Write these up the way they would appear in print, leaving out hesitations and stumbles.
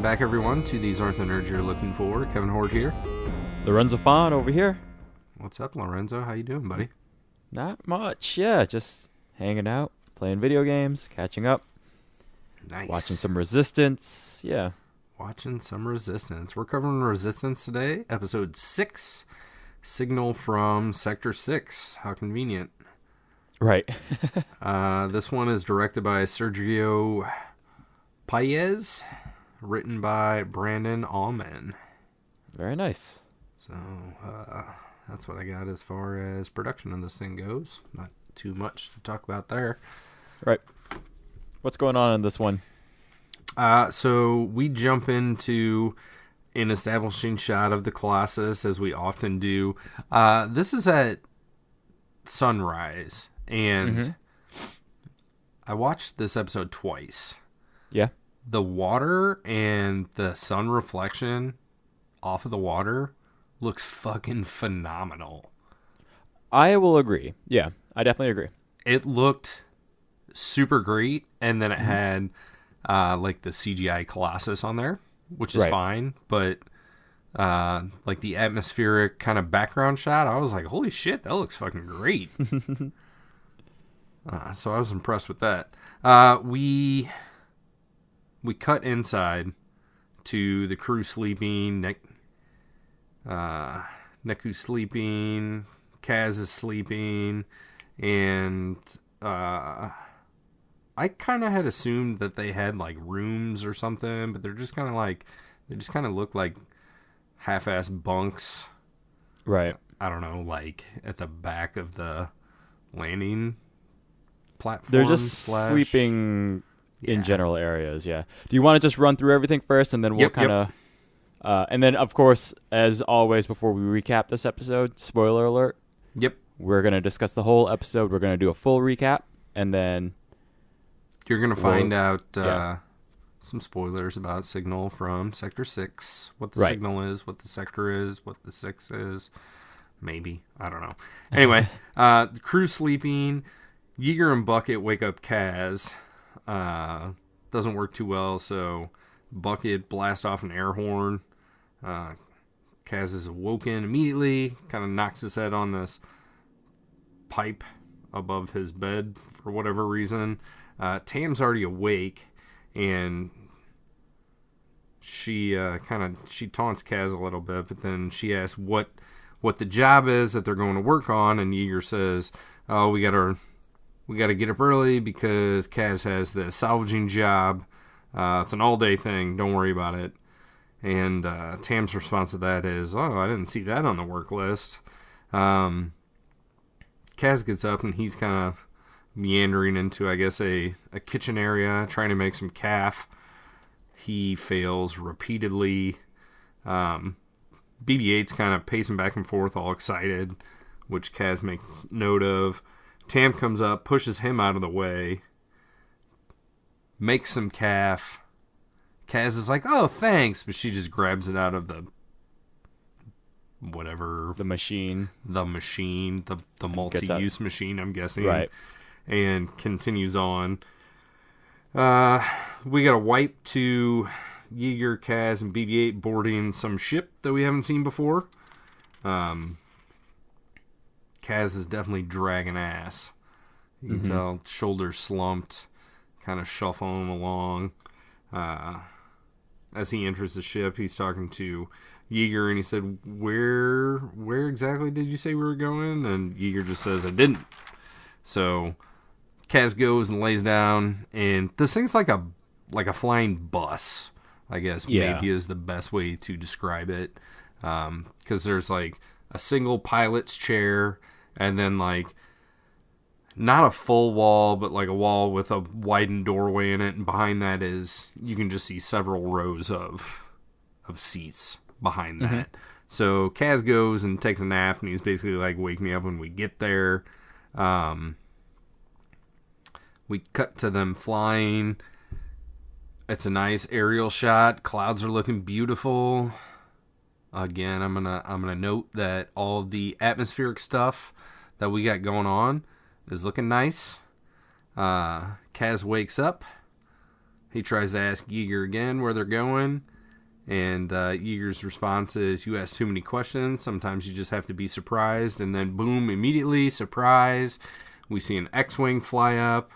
Welcome back, everyone, to These Aren't the Nerds You're Looking For. Kevin Horde here. Lorenzo Fon over here. What's up, Lorenzo? How you doing, buddy? Not much, yeah. Just hanging out, playing video games, catching up. Nice. Watching some Resistance, yeah. Watching some Resistance. We're covering Resistance today, episode 6, Signal from Sector 6. How convenient. Right. This one is directed by Sergio Paez, written by Brandon Allman. Very nice. So, that's what I got as far as production of this thing goes. Not too much to talk about there. Right. What's going on in this one? So we jump into an establishing shot of the Colossus, as we often do. This is at sunrise, and I watched this episode twice. Yeah. The water and the sun reflection off of the water looks fucking phenomenal. I will agree. Yeah, I definitely agree. It looked super great, and then it had like the CGI Colossus on there, which is fine, but like the atmospheric kind of background shot, I was like, holy shit, that looks fucking great. So I was impressed with that. We cut inside to the crew sleeping, Neku's sleeping, Kaz is sleeping, and I kind of had assumed that they had like rooms or something, but they just kind of look like half-ass bunks. Right. I don't know, like at the back of the landing platform. They're just sleeping in general areas, yeah. Do you want to just run through everything first, and then we'll kind of... and then, of course, as always, before we recap this episode, spoiler alert. Yep. We're going to discuss the whole episode. We're going to do a full recap, and then... You're going to find out some spoilers about Signal from Sector 6. What the signal is, what the sector is, what the 6 is. Maybe. I don't know. Anyway, the crew's sleeping. Yeager and Bucket wake up Kaz. Doesn't work too well, so Bucket blasts off an air horn. Kaz is awoken immediately, kind of knocks his head on this pipe above his bed for whatever reason. Tam's already awake, and she taunts Kaz a little bit, but then she asks what the job is that they're going to work on, and Yeager says, "Oh, we gotta get up early because Kaz has the salvaging job. It's an all-day thing. Don't worry about it." And Tam's response to that is, "Oh, I didn't see that on the work list." Kaz gets up, and he's kind of meandering into, I guess, a kitchen area, trying to make some calf. He fails repeatedly. BB-8's kind of pacing back and forth, all excited, which Kaz makes note of. Tam comes up, pushes him out of the way, makes some calf. Kaz is like, "Oh, thanks," but she just grabs it out of the whatever. The machine, the multi-use machine, I'm guessing. Right. And continues on. We got a wipe to Yeager, Kaz, and BB-8 boarding some ship that we haven't seen before. Kaz is definitely dragging ass. You can tell, shoulders slumped, kind of shuffling along. As he enters the ship, he's talking to Yeager, and he said, Where exactly did you say we were going? And Yeager just says, "I didn't." So Kaz goes and lays down, and this thing's like a flying bus, I guess, maybe is the best way to describe it. Because there's like a single pilot's chair, and then like not a full wall, but like a wall with a widened doorway in it, and behind that is, you can just see several rows of seats behind that. So Kaz goes and takes a nap, and he's basically like, "Wake me up when we get there." We cut to them flying. It's a nice aerial shot. Clouds are looking beautiful. Again, I'm gonna note that all of the atmospheric stuff that we got going on is looking nice. Kaz wakes up. he tries to ask Yeager again where they're going. And Yeager's response is, you ask too many questions. Sometimes you just have to be surprised. And then, boom, immediately, surprise. We see an X-Wing fly up.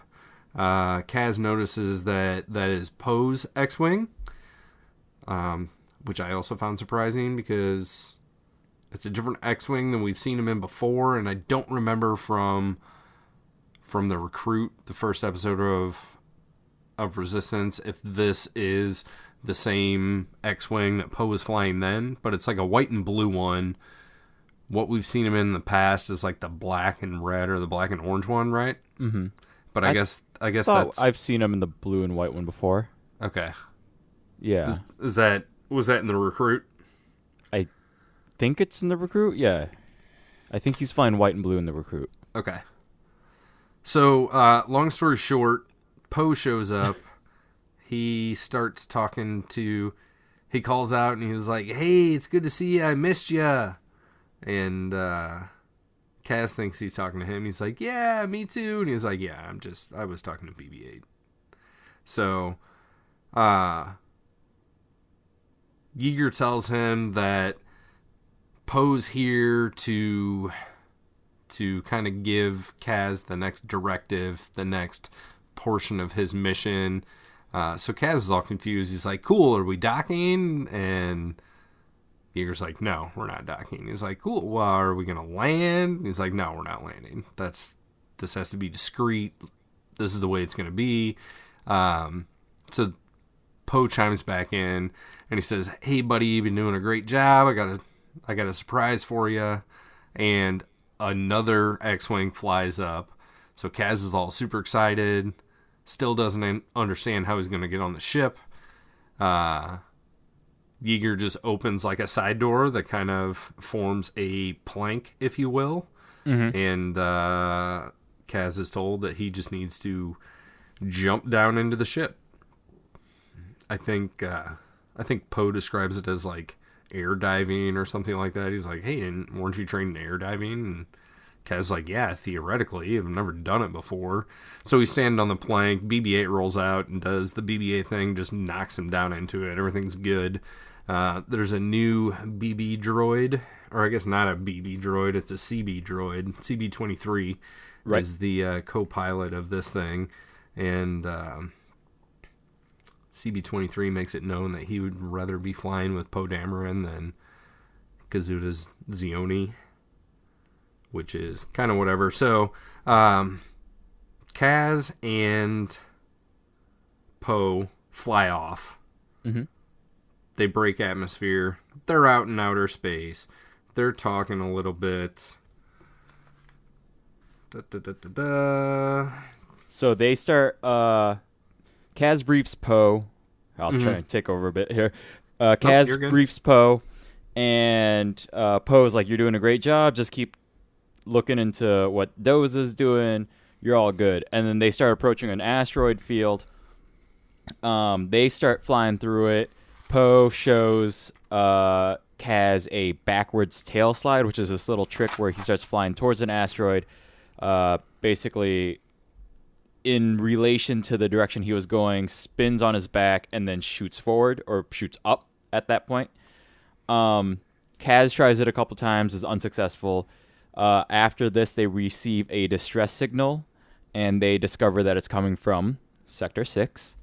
Kaz notices that is Poe's X-Wing, which I also found surprising because it's a different X-Wing than we've seen him in before. And I don't remember from The Recruit, the first episode of Resistance, if this is the same X-Wing that Poe was flying then, but it's like a white and blue one. What we've seen him in the past is like the black and red or the black and orange one, right? Mm-hmm. But I guess that's... I've seen him in the blue and white one before. Okay. Yeah. Was that in The Recruit? I think it's in The Recruit, yeah. I think he's flying white and blue in The Recruit. Okay. So, long story short, Poe shows up. He starts talking to... He calls out and he was like, hey, it's good to see you. I missed you. And Kaz thinks he's talking to him. He's like, yeah, me too. And he was like, yeah, I was talking to BB-8. So, Yeager tells him that Poe's here to kind of give Kaz the next directive, the next portion of his mission. So Kaz is all confused. He's like, cool, are we docking? And Yeager's like, no, we're not docking. He's like, cool, well, are we going to land? He's like, no, we're not landing. This has to be discreet. This is the way it's going to be. So Poe chimes back in and he says, hey, buddy, you've been doing a great job. I got a surprise for you. And another X-Wing flies up. So Kaz is all super excited. Still doesn't understand how he's going to get on the ship. Yeager just opens like a side door that kind of forms a plank, if you will. Mm-hmm. And Kaz is told that he just needs to jump down into the ship. I think Poe describes it as like air diving or something like that. He's like, hey, weren't you trained in air diving? And Kaz's like, yeah, theoretically. I've never done it before. So he's standing on the plank. BB-8 rolls out and does the BB-8 thing, just knocks him down into it. Everything's good. There's a new BB droid, or I guess not a BB droid, it's a CB droid. CB-23 is the co-pilot of this thing. And CB-23 makes it known that he would rather be flying with Poe Dameron than Kazuda's Zioni, which is kind of whatever. So, Kaz and Poe fly off. Mm-hmm. They break atmosphere. They're out in outer space. They're talking a little bit. So they start... Kaz briefs Poe. I'll try and take over a bit here. Kaz briefs Poe, and Poe's like, you're doing a great job. Just keep looking into what Doze is doing. You're all good. And then they start approaching an asteroid field. They start flying through it. Poe shows Kaz a backwards tail slide, which is this little trick where he starts flying towards an asteroid, basically in relation to the direction he was going, spins on his back, and then shoots forward, or shoots up at that point. Kaz tries it a couple times, is unsuccessful. After this, they receive a distress signal, and they discover that it's coming from Sector 6.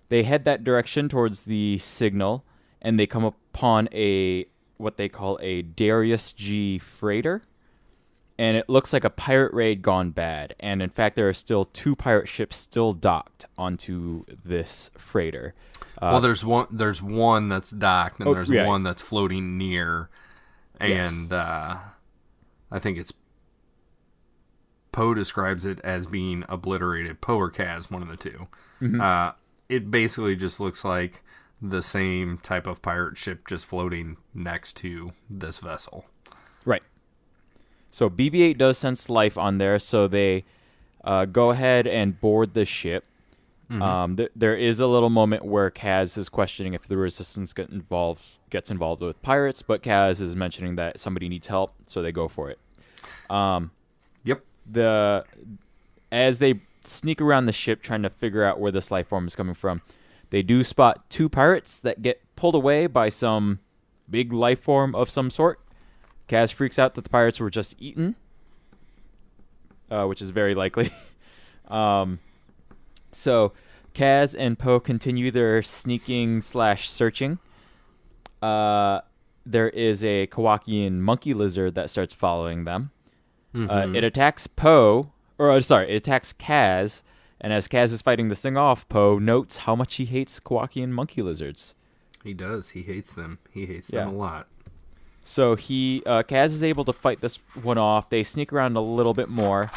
They head that direction towards the signal, and they come upon what they call a Darius G freighter. And it looks like a pirate raid gone bad. And in fact, there are still 2 pirate ships still docked onto this freighter. Well, there's one that's docked, and there's one that's floating near. And I think it's Poe describes it as being obliterated. Poe or Kaz, one of the two. Mm-hmm. It basically just looks like the same type of pirate ship just floating next to this vessel. Right. So BB-8 does sense life on there, so they go ahead and board the ship. Mm-hmm. There is a little moment where Kaz is questioning if the Resistance gets involved with pirates, but Kaz is mentioning that somebody needs help, so they go for it. Yep. As they sneak around the ship trying to figure out where this life form is coming from. They do spot 2 pirates that get pulled away by some big life form of some sort. Kaz freaks out that the pirates were just eaten, which is very likely. So Kaz and Poe continue their sneaking/searching. There is a Kowakian monkey lizard that starts following them. Mm-hmm. It attacks it attacks Kaz, and as Kaz is fighting this thing off, Poe notes how much he hates Kowakian monkey lizards. He does. He hates them. He hates them a lot. So Kaz is able to fight this one off. They sneak around a little bit more.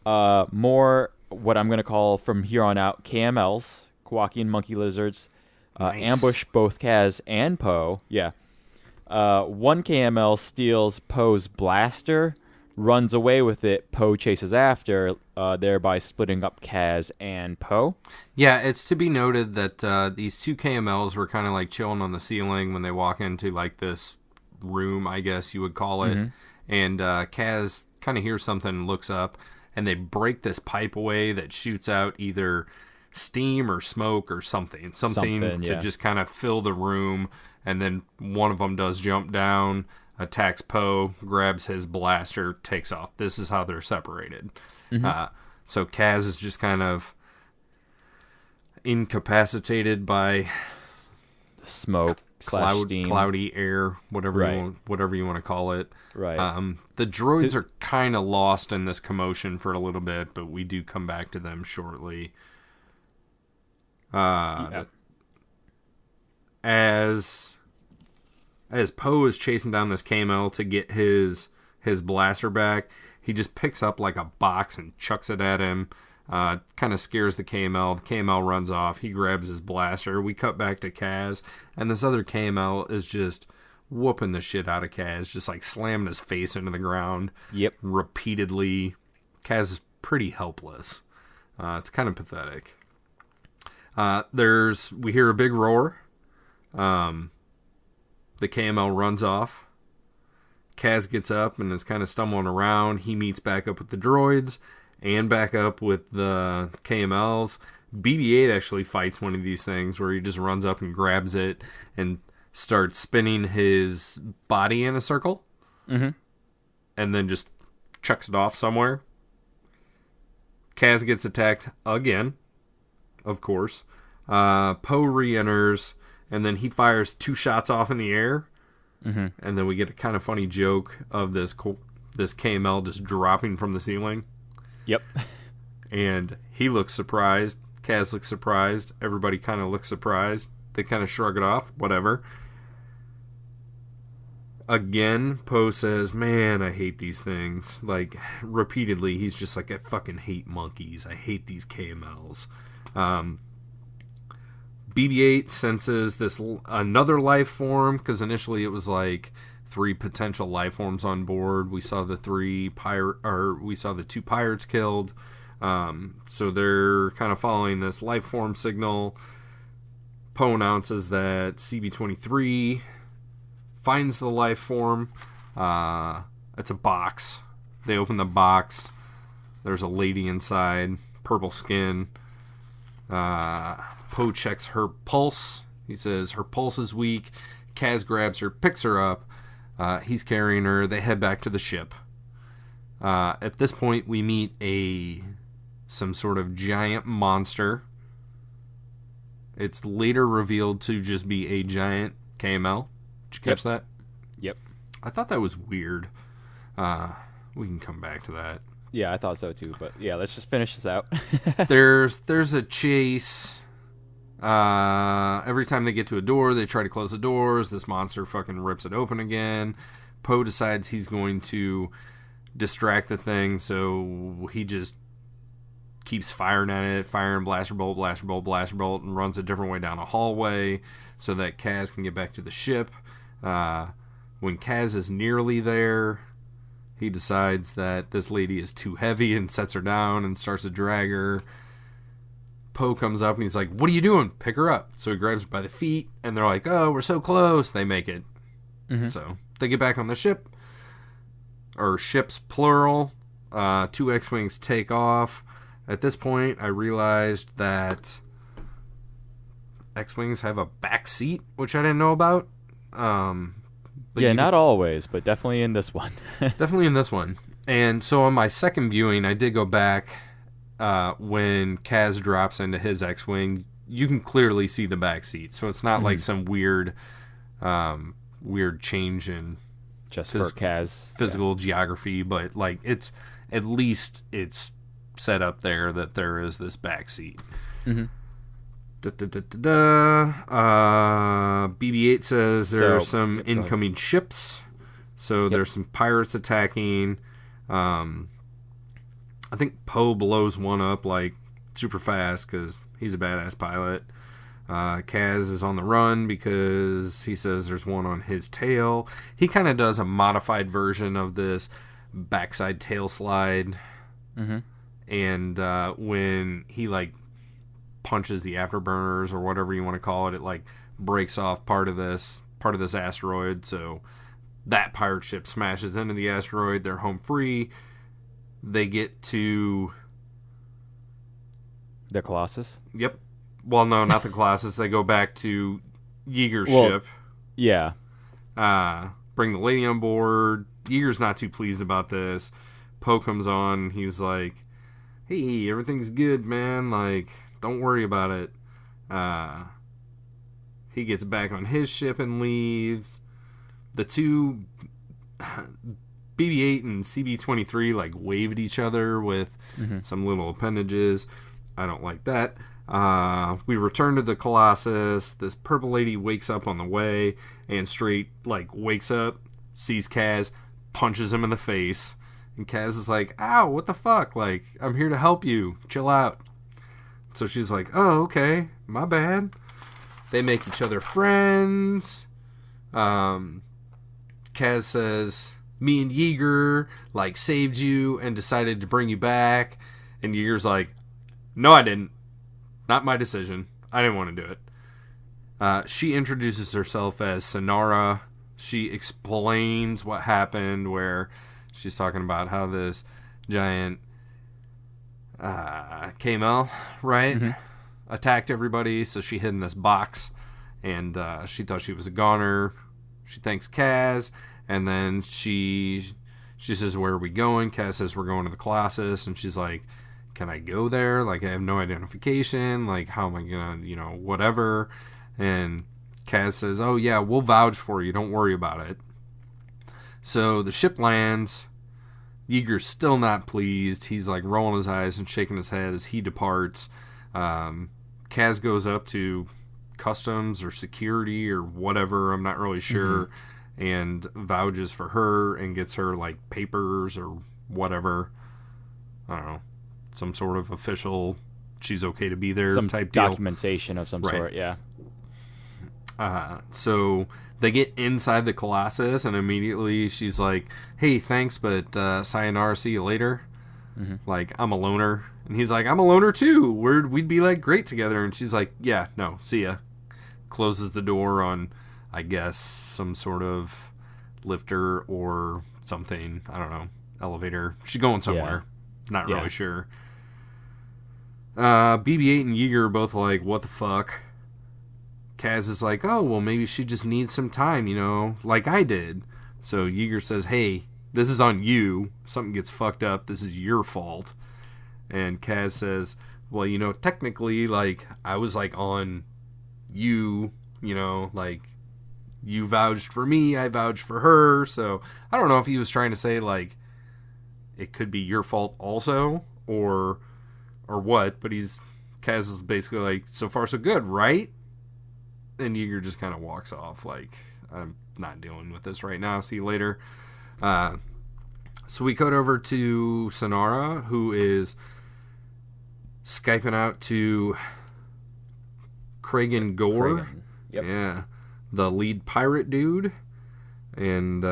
More what I'm going to call from here on out KMLs, Kowakian monkey lizards, nice. Ambush both Kaz and Poe. Yeah. One KML steals Poe's blaster, runs away with it. Poe chases after, thereby splitting up Kaz and Poe. Yeah, it's to be noted that these 2 KMLs were kind of like chilling on the ceiling when they walk into like this room, I guess you would call it. Mm-hmm. And Kaz kind of hears something and looks up, and they break this pipe away that shoots out either steam or smoke or something to just kind of fill the room. And then one of them does jump down, attacks Poe, grabs his blaster, takes off. This is how they're separated. Mm-hmm. So Kaz is just kind of incapacitated by smoke, steam, cloudy air, whatever you want to call it. Right. The droids are kind of lost in this commotion for a little bit, but we do come back to them shortly. As Poe is chasing down this KML to get his blaster back, he just picks up like a box and chucks it at him. Kind of scares the KML. The KML runs off. He grabs his blaster. We cut back to Kaz, and this other KML is just whooping the shit out of Kaz, just like slamming his face into the ground. Yep. Repeatedly. Kaz is pretty helpless. It's kind of pathetic. We hear a big roar. The KML runs off. Kaz gets up and is kind of stumbling around. He meets back up with the droids and back up with the KMLs. BB-8 actually fights one of these things where he just runs up and grabs it and starts spinning his body in a circle. Mm-hmm. And then just chucks it off somewhere. Kaz gets attacked again, of course. Poe re-enters, and then he fires 2 shots off in the air. Mm-hmm. And then we get a kind of funny joke of this KML just dropping from the ceiling. Yep. And he looks surprised. Kaz looks surprised. Everybody kind of looks surprised. They kind of shrug it off. Whatever. Again, Poe says, "Man, I hate these things." Like, repeatedly, he's just like, "I fucking hate monkeys. I hate these KMLs." BB-8 senses another life form, because initially it was like 3 potential life forms on board. We saw the 2 pirates killed. So they're kind of following this life form signal. Poe announces that CB-23 finds the life form. It's a box. They open the box. There's a lady inside, purple skin. Poe checks her pulse. He says her pulse is weak. Kaz grabs her, picks her up. He's carrying her. They head back to the ship. At this point, we meet some sort of giant monster. It's later revealed to just be a giant KML. Did you catch that? Yep. I thought that was weird. We can come back to that. Yeah, I thought so too. But yeah, let's just finish this out. There's a chase. Every time they get to a door, they try to close the doors. This monster fucking rips it open again. Poe decides he's going to distract the thing, so he just keeps firing at it, firing blaster bolt, and runs a different way down a hallway so that Kaz can get back to the ship. When Kaz is nearly there, he decides that this lady is too heavy and sets her down and starts to drag her. Poe comes up and he's like, "What are you doing? Pick her up." So he grabs her by the feet, and they're like, "Oh, we're so close." They make it. Mm-hmm. So they get back on the ship, or ships plural. 2 X-Wings take off. At this point, I realized that X-Wings have a back seat, which I didn't know about. Yeah, not always, but definitely in this one. Definitely in this one. And so on my second viewing, I did go back when Kaz drops into his X-Wing. You can clearly see the back seat, so it's not like some weird change in just for Kaz physical geography, but like it's at least it's set up there that there is this back seat. Mm-hmm. BB-8 says there are some incoming ships, so there's some pirates attacking. I think Poe blows one up like super fast because he's a badass pilot. Kaz is on the run because he says there's one on his tail. He kind of does a modified version of this backside tail slide. Mm-hmm. And when he like punches the afterburners or whatever you want to call it, it like breaks off part of this asteroid. So that pirate ship smashes into the asteroid. They're home free. They get to the Colossus. Yep. Well, no, not the Colossus. They go back to Yeager's ship. Yeah. Bring the lady on board. Yeager's not too pleased about this. Poe comes on. He's like, "Hey, everything's good, man. Like, don't worry about it." He gets back on his ship and leaves. The two, BB-8 and CB-23, like wave at each other with some little appendages. I don't like that. We return to the Colossus. This purple lady wakes up on the way and straight like wakes up, sees Kaz, punches him in the face, and Kaz is like, "Ow, what the fuck? Like, I'm here to help you. Chill out." So she's like, "Oh, okay, my bad." They make each other friends. Kaz says, "Me and Yeager like saved you and decided to bring you back," and Yeager's like, "No, I didn't. Not my decision. I didn't want to do it." She introduces herself as Sonara. She explains what happened, where she's talking about how this giant KML, right, attacked everybody. So she hid in this box, and she thought she was a goner. She thanks Kaz, and then she says, "Where are we going?" Kaz says, "We're going to the Colossus," and she's like, "Can I go there? Like, I have no identification. Like, how am I gonna, whatever?" And Kaz says, "Oh yeah, we'll vouch for you. Don't worry about it." So the ship lands. Yeager's still not pleased. He's like rolling his eyes and shaking his head as he departs. Kaz goes up to customs or security or whatever, I'm not really sure, and vouches for her and gets her like papers or whatever. I don't know. Some sort of official, she's okay to be there some type deal. Documentation of some sort, yeah. So they get inside the Colossus, and immediately she's like, "Hey, thanks, but sayonara, see you later." Like, I'm a loner. And he's like, "I'm a loner too. We'd be like great together." And she's like, "Yeah, no, see ya." Closes the door on, I guess, some sort of lifter or something. I don't know. Elevator. She's going somewhere. Not really sure. BB-8 and Yeager are both like, "What the fuck?" Kaz is like, "Oh, well, maybe she just needs some time, like I did." So Yeager says, "Hey, this is on you. If something gets fucked up, this is your fault." And Kaz says, "Well, technically, like, I was, like, on you, like, you vouched for me, I vouched for her." So I don't know if he was trying to say, like, it could be your fault also, or what, but Kaz is basically like, "So far so good, right?" And Yeager just kind of walks off like, "I'm not dealing with this right now, see you later." So we cut over to Sonara, who is Skyping out to Kragan Gore. Yep. Yeah, the lead pirate dude. And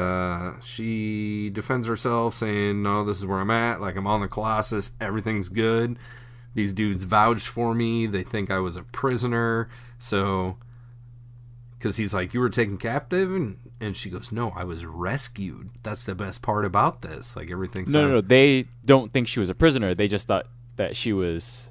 she defends herself, saying, "No, this is where I'm at. Like, I'm on the Colossus. Everything's good. These dudes vouched for me. They think I was a prisoner." So, because he's like, "You were taken captive?" And she goes, "No, I was rescued. That's the best part about this. Like, everything's..." No. They don't think she was a prisoner. They just thought that she was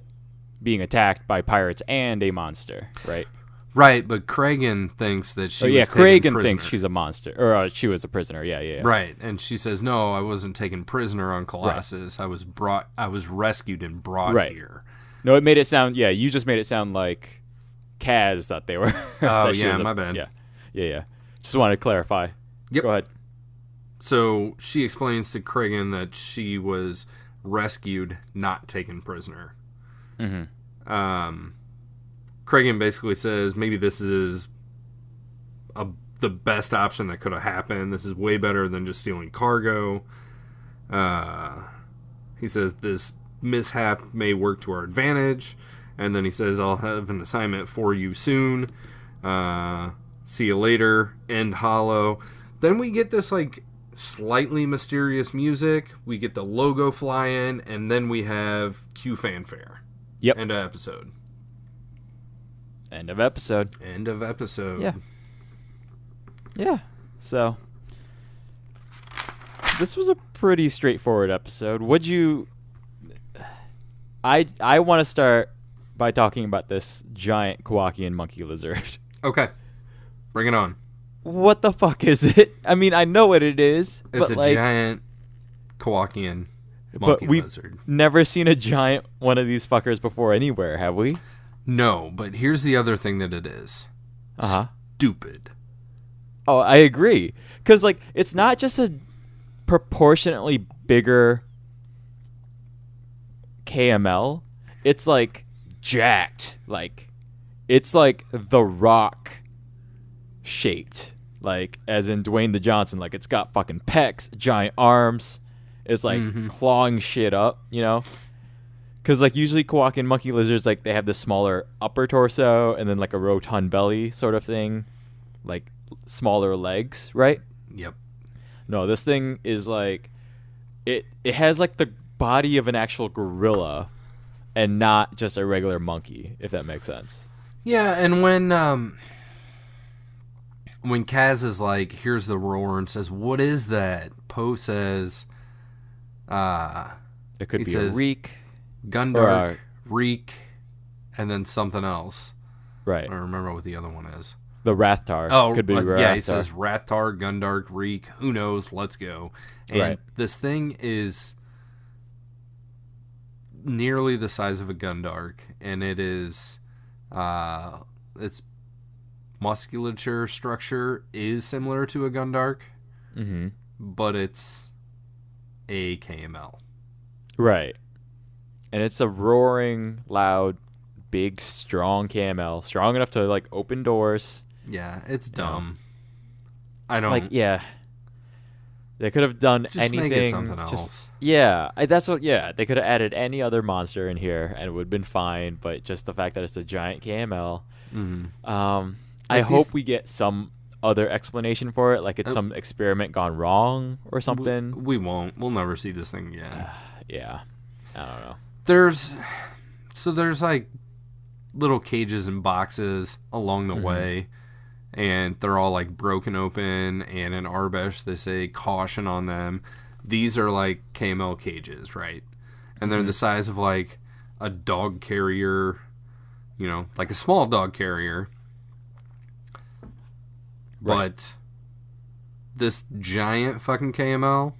being attacked by pirates and a monster, right? Right, but Kragan thinks that she was taken Kragan prisoner. thinks she's a monster, or she was a prisoner. Yeah. Right, and she says, "No, I wasn't taken prisoner on Colossus. Right. I was rescued and brought here." No, it made it sound. Yeah, you just made it sound like Kaz thought they were. Oh yeah, my bad. Yeah. Just wanted to clarify. Yep. Go ahead. So she explains to Kragan that she was rescued, not taken prisoner. Mm-hmm. Kragan basically says maybe this is the best option that could have happened. This is way better than just stealing cargo. He says this mishap may work to our advantage. And then he says, I'll have an assignment for you soon. See you later. End hollow. Then we get this like slightly mysterious music. We get the logo fly in. And then we have cue fanfare. Yep. End of episode. End of episode. End of episode. Yeah. So this was a pretty straightforward episode. Would you? I want to start by talking about this giant Kowakian monkey lizard. Okay, bring it on. What the fuck is it? I mean, I know what it is. It's but a giant Kowakian monkey lizard. Never seen a giant one of these fuckers before anywhere, have we? No, but here's the other thing that it is. Stupid. Oh, I agree. Because, like, it's not just a proportionately bigger KML. It's, like, jacked. Like, it's, like, The Rock shaped. Like, as in Dwayne the Johnson. Like, it's got fucking pecs, giant arms. It's, like, clawing shit up, you know? Because, like, usually Kowakian monkey lizards, like, they have this smaller upper torso and then, like, a rotund belly sort of thing. Like, smaller legs, right? Yep. No, this thing is, like, it has, like, the body of an actual gorilla and not just a regular monkey, if that makes sense. Yeah, and when Kaz is like, here's the roar, and says, what is that? Poe says, it could be a reek. Gundark, Reek, and then something else. Right. I don't remember what the other one is. The Rathtar. Oh, could be Rathtar. Yeah, he says Rathtar, Gundark, Reek. Who knows? Let's go. And this thing is nearly the size of a Gundark, and it is, its musculature structure is similar to a Gundark, but it's a KML. Right. And it's a roaring, loud, big, strong KML. Strong enough to, like, open doors. Yeah, it's dumb. I don't... Like, yeah. They could have done just anything. Make it something else. Yeah. That's what... Yeah, they could have added any other monster in here, and it would have been fine. But just the fact that it's a giant KML. I hope we get some other explanation for it. Like, it's some experiment gone wrong or something. We won't. We'll never see this thing again. Yeah. I don't know. There's like little cages and boxes along the way, and they're all like broken open, and in Arbesh they say caution on them. These are like KML cages, right? And they're the size of like a dog carrier, you know, like a small dog carrier. Right. But this giant fucking KML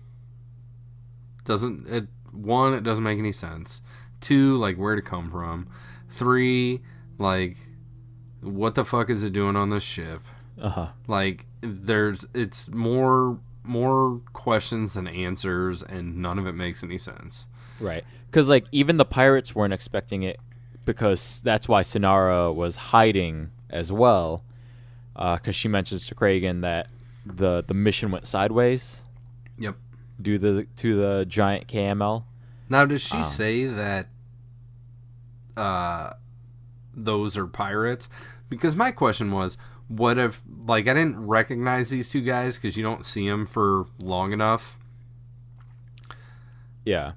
it doesn't make any sense. 2, like, where'd it come from? 3, like, what the fuck is it doing on this ship? Like, it's more questions than answers, and none of it makes any sense. Right. Because, like, even the pirates weren't expecting it, because that's why Synara was hiding as well. Because she mentions to Kragan that the mission went sideways. Yep. Due to the giant KML. Now, does she say that those are pirates? Because my question was, what if, like, I didn't recognize these two guys because you don't see them for long enough. Yeah.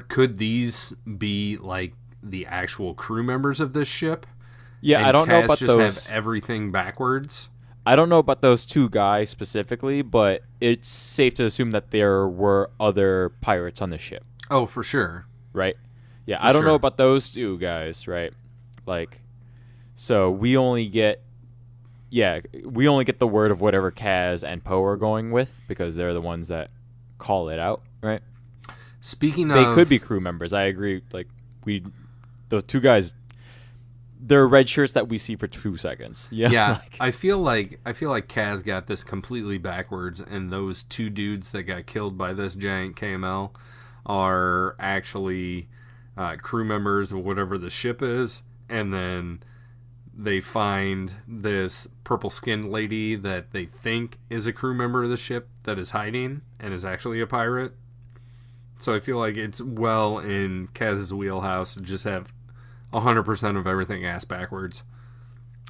Could these be, like, the actual crew members of this ship? Yeah, and I don't know about just those. Have everything backwards? I don't know about those two guys specifically, but it's safe to assume that there were other pirates on the ship. Oh, for sure. Right? Yeah, I don't know about those two guys, right? Like, so we only get the word of whatever Kaz and Poe are going with because they're the ones that call it out, right? Speaking they of, could be crew members. I agree. Like those two guys, they're red shirts that we see for 2 seconds. Yeah. I feel like Kaz got this completely backwards, and those two dudes that got killed by this giant KML are actually crew members of whatever the ship is, and then they find this purple-skinned lady that they think is a crew member of the ship that is hiding and is actually a pirate. So I feel like it's well in Kaz's wheelhouse to just have 100% of everything ass backwards.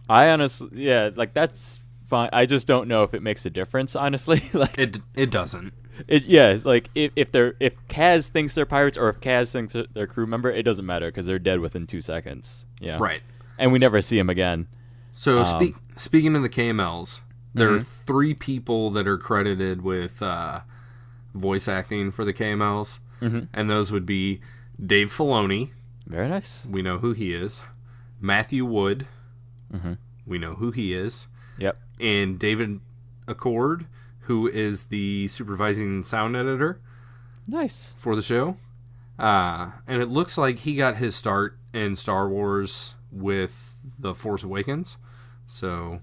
I honestly, like that's fine. I just don't know if it makes a difference, honestly. Like it doesn't. It's like if Kaz thinks they're pirates or if Kaz thinks they're a crew member, it doesn't matter because they're dead within 2 seconds. Yeah, right. And we never see him again. So speaking of the KMLs, there are 3 people that are credited with voice acting for the KMLs, and those would be Dave Filoni. Very nice. We know who he is. Matthew Wood. We know who he is. Yep. And David Accord, who is the supervising sound editor. Nice. For the show. And it looks like he got his start in Star Wars with The Force Awakens. So,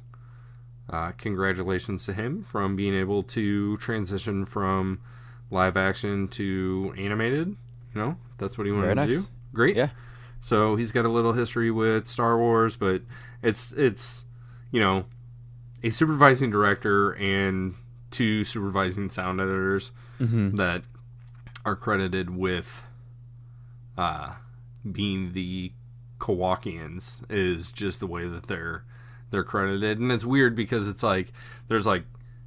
congratulations to him from being able to transition from live action to animated. You know, if that's what he wanted to do. Great. Yeah. So he's got a little history with Star Wars, but it's you know, a supervising director and 2 supervising sound editors that are credited with being the Kowakians is just the way that they're credited. And it's weird because it's like there's like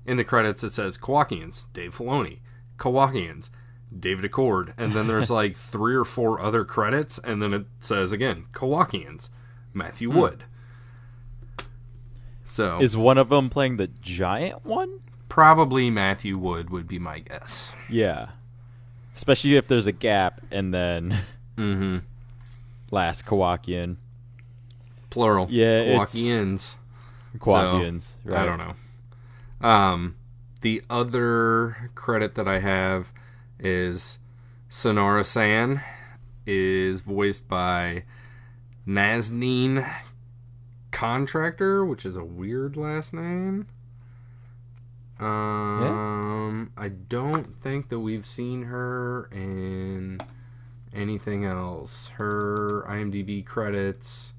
in the credits it says Kowakians, Dave Filoni, Kowakians, David Accord, and then there's like 3 or 4 other credits, and then it says again Kowakians, Matthew Wood. So is one of them playing the giant one? Probably Matthew Wood would be my guess. Yeah, especially if there's a gap and then last Kowakian, plural. Yeah, Kowakians. Kowakians. So, right. I don't know. The other credit that I have is Sonara San is voiced by Nazneen Contractor, which is a weird last name. I don't think that we've seen her in anything else. Her IMDb credits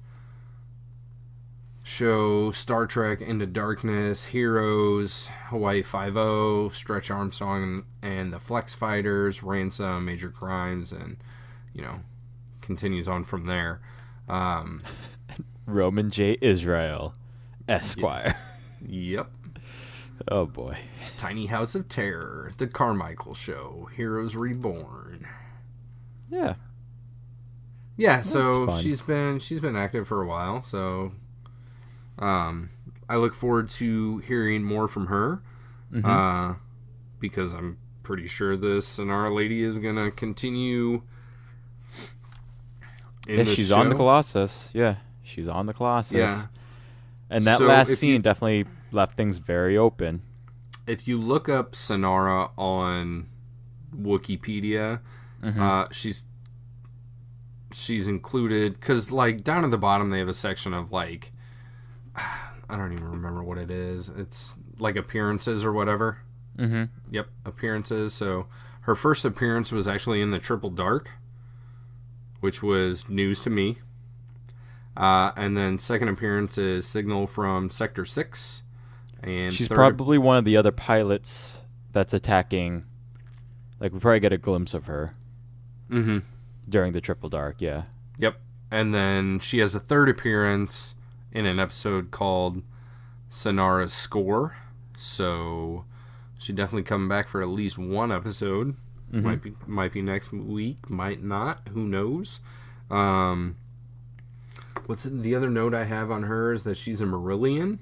show Star Trek Into Darkness, Heroes, Hawaii Five-0, Stretch Armstrong and the Flex Fighters, Ransom, Major Crimes, and, you know, continues on from there. Roman J. Israel, Esquire. Yep. Oh, boy. Tiny House of Terror, The Carmichael Show, Heroes Reborn. Yeah. Yeah, so she's been active for a while, so I look forward to hearing more from her, because I'm pretty sure this Sonara lady is going to continue in she's show. On the Colossus. Yeah, she's on the Colossus. Yeah. And that last scene definitely left things very open. If you look up Sonara on Wikipedia, she's included, because like down at the bottom they have a section of like, I don't even remember what it is. It's like appearances or whatever. Yep, appearances. So her first appearance was actually in the Triple Dark, which was news to me. And then second appearance is Signal from Sector 6. And she's probably one of the other pilots that's attacking. Like, we probably get a glimpse of her during the Triple Dark, yeah. Yep. And then she has a third appearance in an episode called Sonara's Score. So she definitely coming back for at least one episode. Might be next week, might not. Who knows? What's the other note I have on her is that she's a Marillion,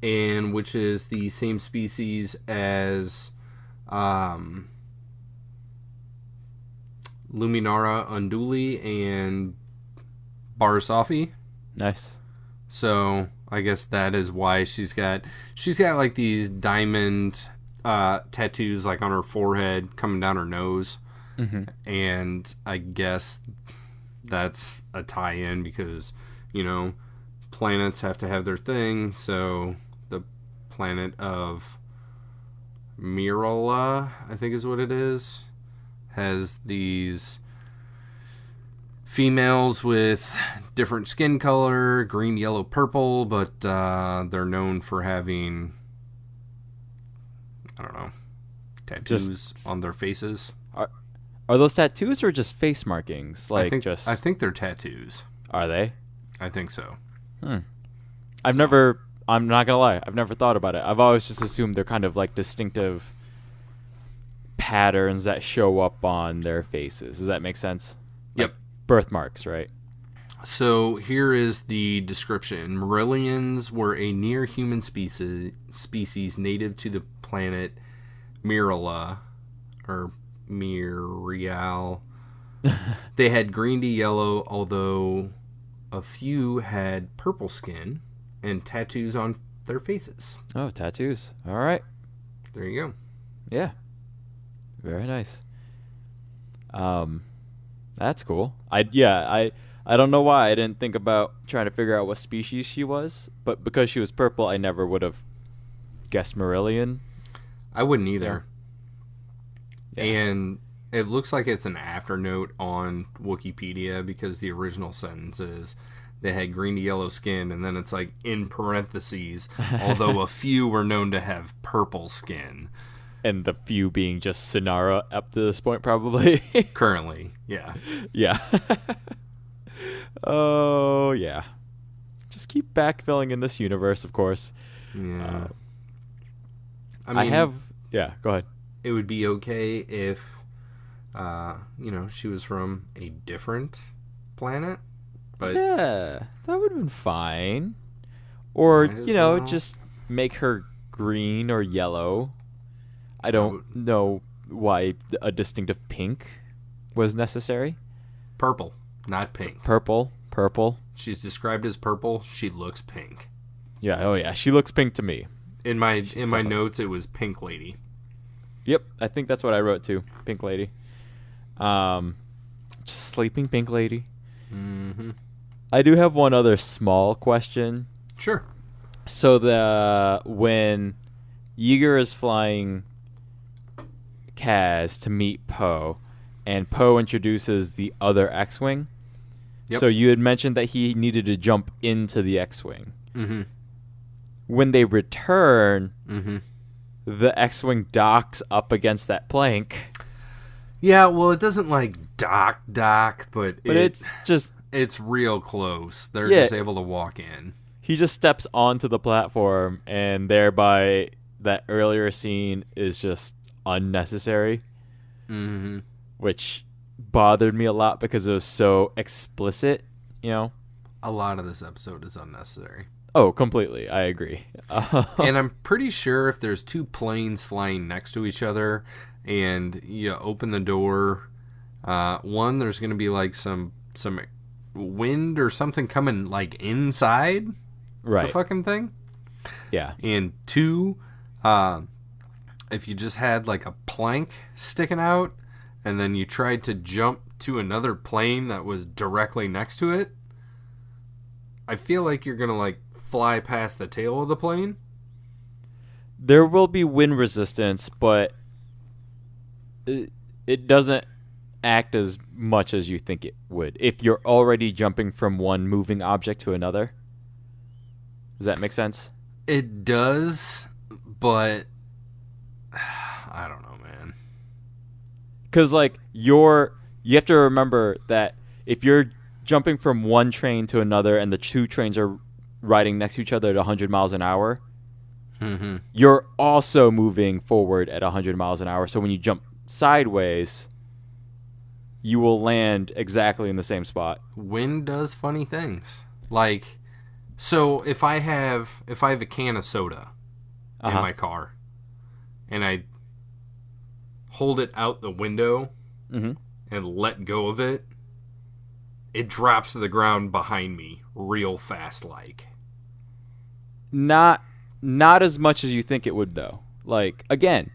and which is the same species as Luminara Unduli and Barasafi. Nice. So I guess that is why she's got like these diamond tattoos like on her forehead coming down her nose. Mm-hmm. And I guess that's a tie-in because, planets have to have their thing. So the planet of Mirola, I think is what it is, has these females with different skin color, green, yellow, purple, but they're known for having, I don't know, tattoos on their faces. Are those tattoos or just face markings? I think they're tattoos. Are they? I think so. I'm not gonna lie, I've never thought about it. I've always just assumed they're kind of like distinctive patterns that show up on their faces. Does that make sense? Yep. Like birthmarks, right? So here is the description. Marillions were a near-human species native to the planet Mirola, or Mirial. They had green to yellow, although a few had purple skin and tattoos on their faces. Oh, tattoos. All right. There you go. Yeah. Very nice. That's cool. I don't know why I didn't think about trying to figure out what species she was, but because she was purple, I never would have guessed Marillion. I wouldn't either. Yeah. And it looks like it's an afternote on Wikipedia because the original sentence is they had green to yellow skin, and then it's like in parentheses, although a few were known to have purple skin. And the few being just Sonara up to this point, probably. Currently, yeah. Yeah. Oh, yeah. Just keep backfilling in this universe, of course. Yeah. Yeah, go ahead. It would be okay if, she was from a different planet. But yeah, that would have been fine. Or, just make her green or yellow. I don't know why a distinctive pink was necessary. Purple, not pink. Purple. She's described as purple. She looks pink. Yeah, oh yeah, she looks pink to me. In my notes, it was Pink Lady. Yep, I think that's what I wrote too. Pink Lady. Just sleeping Pink Lady. Mm-hmm. I do have one other small question. Sure. So when Yeager is flying Kaz to meet Poe, and Poe introduces the other X-Wing. Yep. So you had mentioned that he needed to jump into the X-Wing. Mm-hmm. When they return, mm-hmm. the X-Wing docks up against that plank. Yeah, well, it doesn't dock, but it's real close. They're just able to walk in. He just steps onto the platform, and thereby that earlier scene is just unnecessary. Mm-hmm. Which bothered me a lot because it was so explicit, A lot of this episode is unnecessary. Oh, completely. I agree. And I'm pretty sure if there's two planes flying next to each other and you open the door, one, there's going to be some wind or something coming inside the fucking thing. Yeah. And two, if you just had a plank sticking out and then you tried to jump to another plane that was directly next to it, I feel like you're going to fly past the tail of the plane. There will be wind resistance, but it doesn't act as much as you think it would if you're already jumping from one moving object to another. Does that make sense? It does, but I don't know, man. Because you have to remember that if you're jumping from one train to another and the two trains are riding next to each other at 100 miles an hour, mm-hmm. you're also moving forward at 100 miles an hour. So when you jump sideways, you will land exactly in the same spot. Wind does funny things. So if I have a can of soda in my car and I hold it out the window, mm-hmm. and let go of it, it drops to the ground behind me real fast like. Not as much as you think it would, though. Like, again,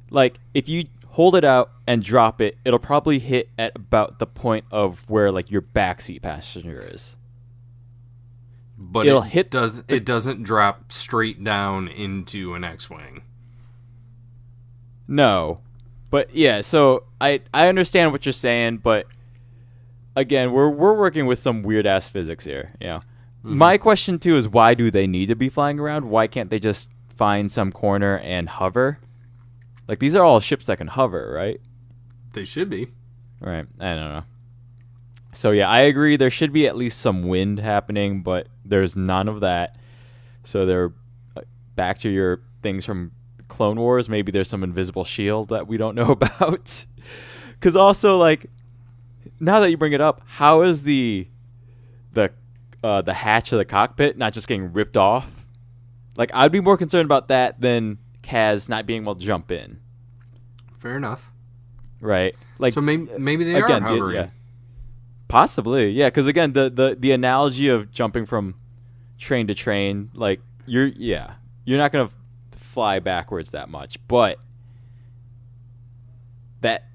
like, if you hold it out and drop it, it'll probably hit at about the point of where, like, your backseat passenger is. But it doesn't drop straight down into an X-Wing. No. But, yeah, so I understand what you're saying, but, again, we're working with some weird-ass physics here, you know. Mm-hmm. My question, too, is why do they need to be flying around? Why can't they just find some corner and hover? Like, these are all ships that can hover, right? They should be. Right. I don't know. So, yeah, I agree. There should be at least some wind happening, but there's none of that. So they're back to your things from Clone Wars. Maybe there's some invisible shield that we don't know about. Because also, like, now that you bring it up, how is the hatch of the cockpit not just getting ripped off? Like, I'd be more concerned about that than Kaz not being able to jump in. Fair enough. Right. Like, so maybe they are hovering. Yeah. Possibly, yeah. Because again, the analogy of jumping from train to train, like you're not gonna fly backwards that much, but that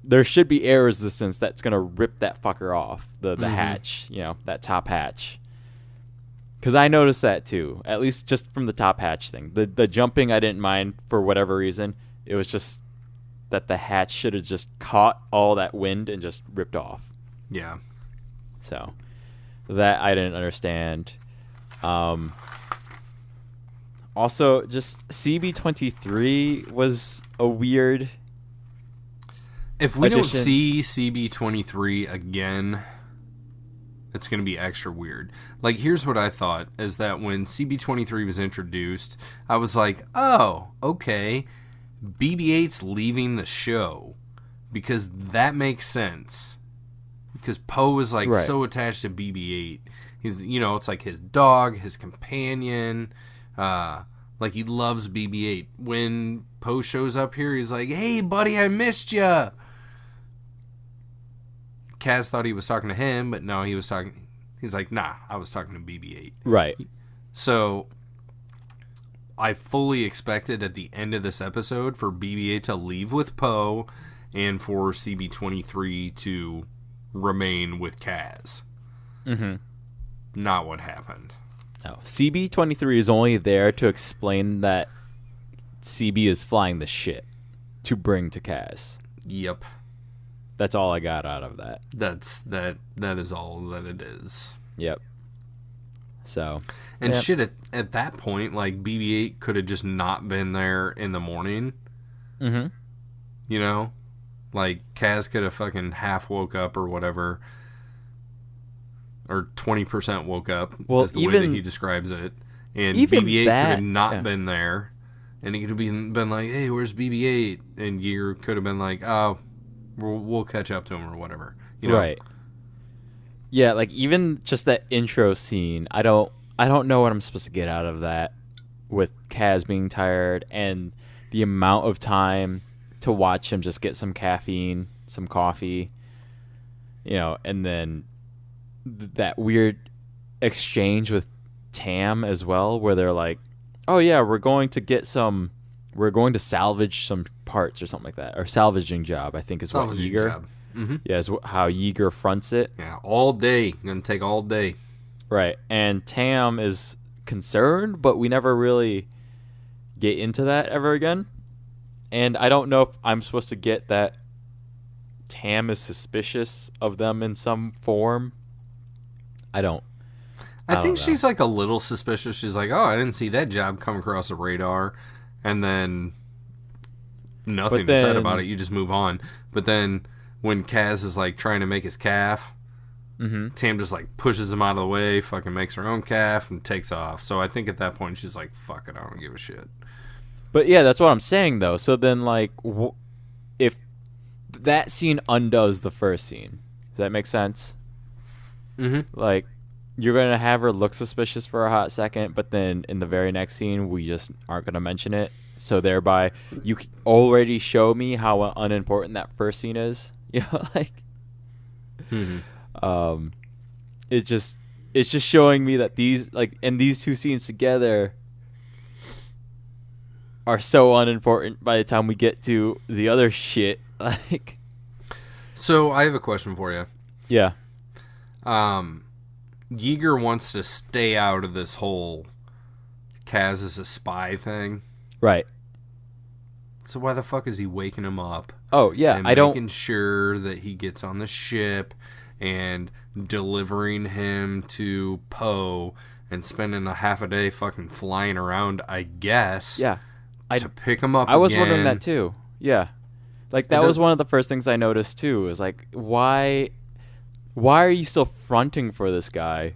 there should be air resistance that's gonna rip that fucker off the hatch, you know, that top hatch. Because I noticed that too, at least just from the top hatch thing. The jumping I didn't mind for whatever reason. It was just that the hatch should have just caught all that wind and just ripped off. Yeah. So that I didn't understand. Also, just CB23 was a weird. If we don't see CB23 again, it's going to be extra weird. Like, here's what I thought, is that when CB23 was introduced, I was like, oh, okay, BB-8's leaving the show, because that makes sense. Because Poe is, like, so attached to BB-8. He's, you know, it's like his dog, his companion, like, he loves BB-8. When Poe shows up here, he's like, hey, buddy, I missed ya! Kaz thought he was talking to him, but no, he's like, nah, I was talking to BB-8. Right. So, I fully expected at the end of this episode for BB-8 to leave with Poe and for CB-23 to remain with Kaz. Mm-hmm. Not what happened. No. CB-23 is only there to explain that CB is flying the shit to bring to Kaz. Yep. That's all I got out of that. That is all that it is. Yep. So. And shit, at that point, like, BB-8 could have just not been there in the morning. Mm-hmm. You know? Like, Kaz could have fucking half woke up or whatever. Or 20% woke up, is the way that he describes it. And BB-8 could have not been there. And he could have been like, hey, where's BB-8? And Yeager could have been like, oh, we'll catch up to him or whatever. You know? Right. Yeah, like, even just that intro scene, I don't know what I'm supposed to get out of that with Kaz being tired and the amount of time to watch him just get some caffeine, some coffee, you know, and then that weird exchange with Tam as well, where they're like, oh yeah, we're going to salvage some parts or something like that, or salvaging job, I think is what Yeager. Mm-hmm. Yeah, is how Yeager fronts it. Yeah, all day. Gonna take all day. Right, and Tam is concerned, but we never really get into that ever again. And I don't know if I'm supposed to get that Tam is suspicious of them in some form. I think she's like a little suspicious. She's like, oh, I didn't see that job come across the radar. And then nothing is said about it. You just move on. But then when Kaz is like trying to make his calf, Tam just like pushes him out of the way, fucking makes her own calf and takes off. So I think at that point she's like, fuck it, I don't give a shit. But yeah, that's what I'm saying though. So then like, if that scene undoes the first scene, does that make sense? Mm-hmm. Like, you're going to have her look suspicious for a hot second, but then in the very next scene, we just aren't going to mention it. So thereby, you already show me how unimportant that first scene is. You know, like, Mm-hmm. it's just showing me that these, like, and these two scenes together are so unimportant by the time we get to the other shit. Like, So I have a question for you. yeah, Yeager wants to stay out of this whole Kaz is a spy thing. right. So why the fuck is he waking him up? Oh yeah, And I don't. making sure that he gets on the ship and delivering him to Poe and spending a half a day fucking flying around, I guess. Yeah, to pick him up. I was again. wondering that too. Yeah, like that was one of the first things I noticed too. Was like, why are you still fronting for this guy?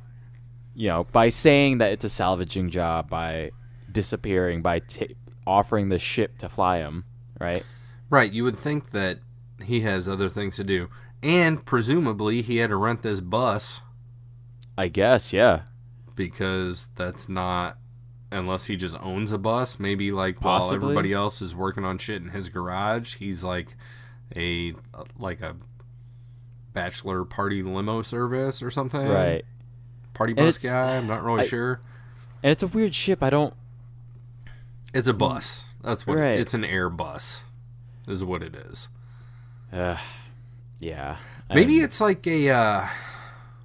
You know, by saying that it's a salvaging job, by disappearing, by offering the ship to fly him, right? Right. You would think that he has other things to do, and presumably he had to rent this bus. I guess, yeah. Because that's not, unless he just owns a bus. Maybe like Possibly. While everybody else is working on shit in his garage, he's like a bachelor party limo service or something. Right. Party bus guy. I'm not really sure. And it's a weird ship. It's a bus. That's what right. It's an air bus. Is what it is. Yeah. Maybe it's like a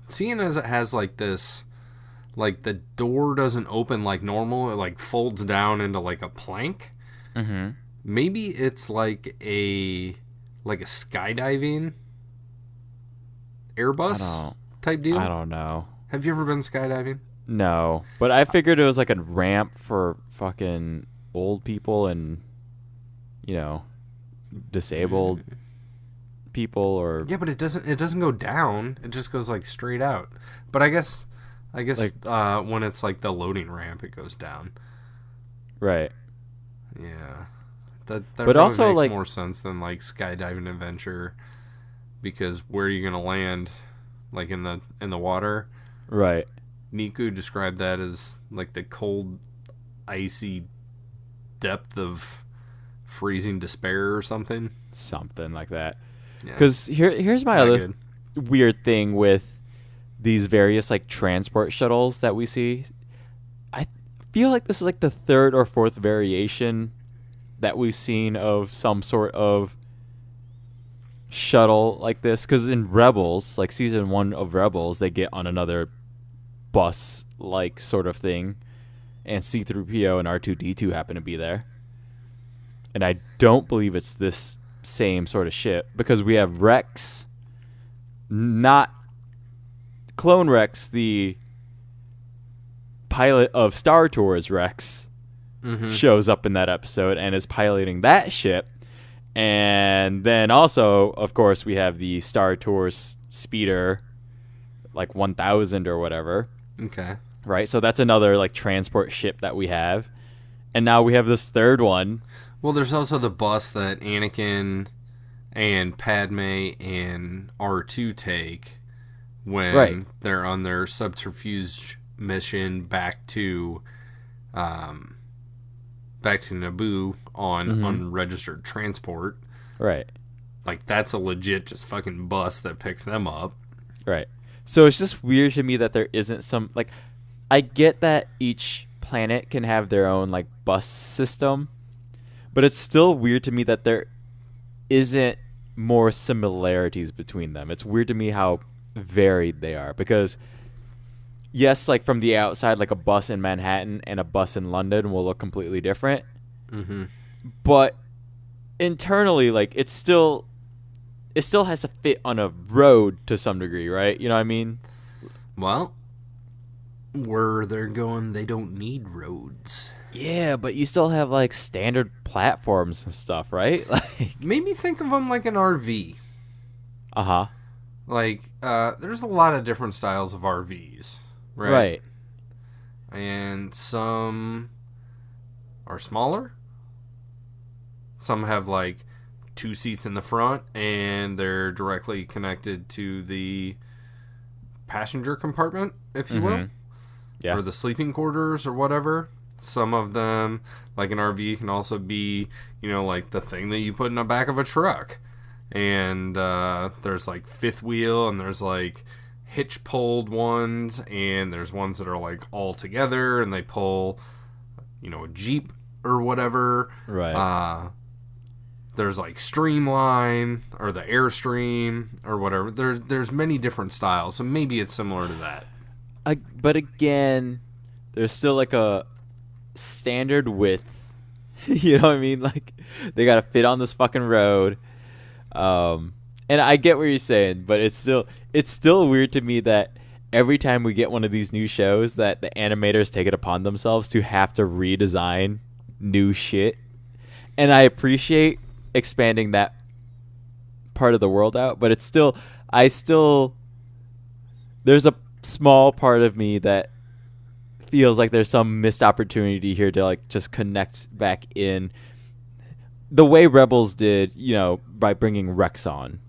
seeing as it has like this, like the door doesn't open like normal, it like folds down into like a plank. Mm-hmm. Maybe it's like a skydiving Airbus type deal. I don't know. Have you ever been skydiving? No, but I figured it was like a ramp for fucking old people and, you know, disabled people or yeah, but it doesn't go down. It just goes like straight out. But I guess like, when it's like the loading ramp, it goes down. Right. Yeah, that but really also makes like more sense than like skydiving adventure, because where are you gonna land? Like in the water. Right. Niku described that as like the cold, icy depth of freezing despair or something. Something like that. Yeah. Because here's my other weird thing with these various like transport shuttles that we see. I feel like this is like the third or fourth variation that we've seen of some sort of shuttle like this. Because in Rebels, like season 1 of Rebels, they get on another bus like sort of thing, and C-3PO and R2-D2 happen to be there. And I don't believe it's this same sort of ship, because we have Rex, not Clone Rex, the pilot of Star Tours Rex, shows up in that episode and is piloting that ship. And then also, of course, we have the Star Tours speeder, like 1000 or whatever. Okay. Right? So that's another like transport ship that we have. And now we have this third one. Well, there's also the bus that Anakin and Padme and R2 take when they're on their subterfuge mission back to Naboo on unregistered transport. Right. Like, that's a legit just fucking bus that picks them up. Right. So it's just weird to me that there isn't some, like, I get that each planet can have their own, like, bus system, but it's still weird to me that there isn't more similarities between them. It's weird to me how varied they are, because yes, like from the outside, like a bus in Manhattan and a bus in London will look completely different. Mm-hmm. But internally, like it still has to fit on a road to some degree, right? You know what I mean? Well, where they're going, they don't need roads. Yeah, but you still have like standard platforms and stuff, right? Like maybe think of them like an RV. Uh-huh. Like, there's a lot of different styles of RVs, right? Right. And some are smaller. Some have like 2 seats in the front and they're directly connected to the passenger compartment, if you will. Yeah. Or the sleeping quarters or whatever. Some of them, like an RV, can also be, you know, like the thing that you put in the back of a truck. and there's like fifth wheel, and there's like hitch pulled ones, and there's ones that are like all together and they pull, a Jeep or whatever. Right. There's like Streamline or the Airstream or whatever. There's many different styles, so maybe it's similar to that. But again, there's still like a standard width. You know what I mean? Like, they gotta fit on this fucking road. And I get what you're saying, but it's still weird to me that every time we get one of these new shows that the animators take it upon themselves to have to redesign new shit. And I appreciate expanding that part of the world out, but there's a small part of me that feels like there's some missed opportunity here to like just connect back in the way Rebels did, by bringing Rex on.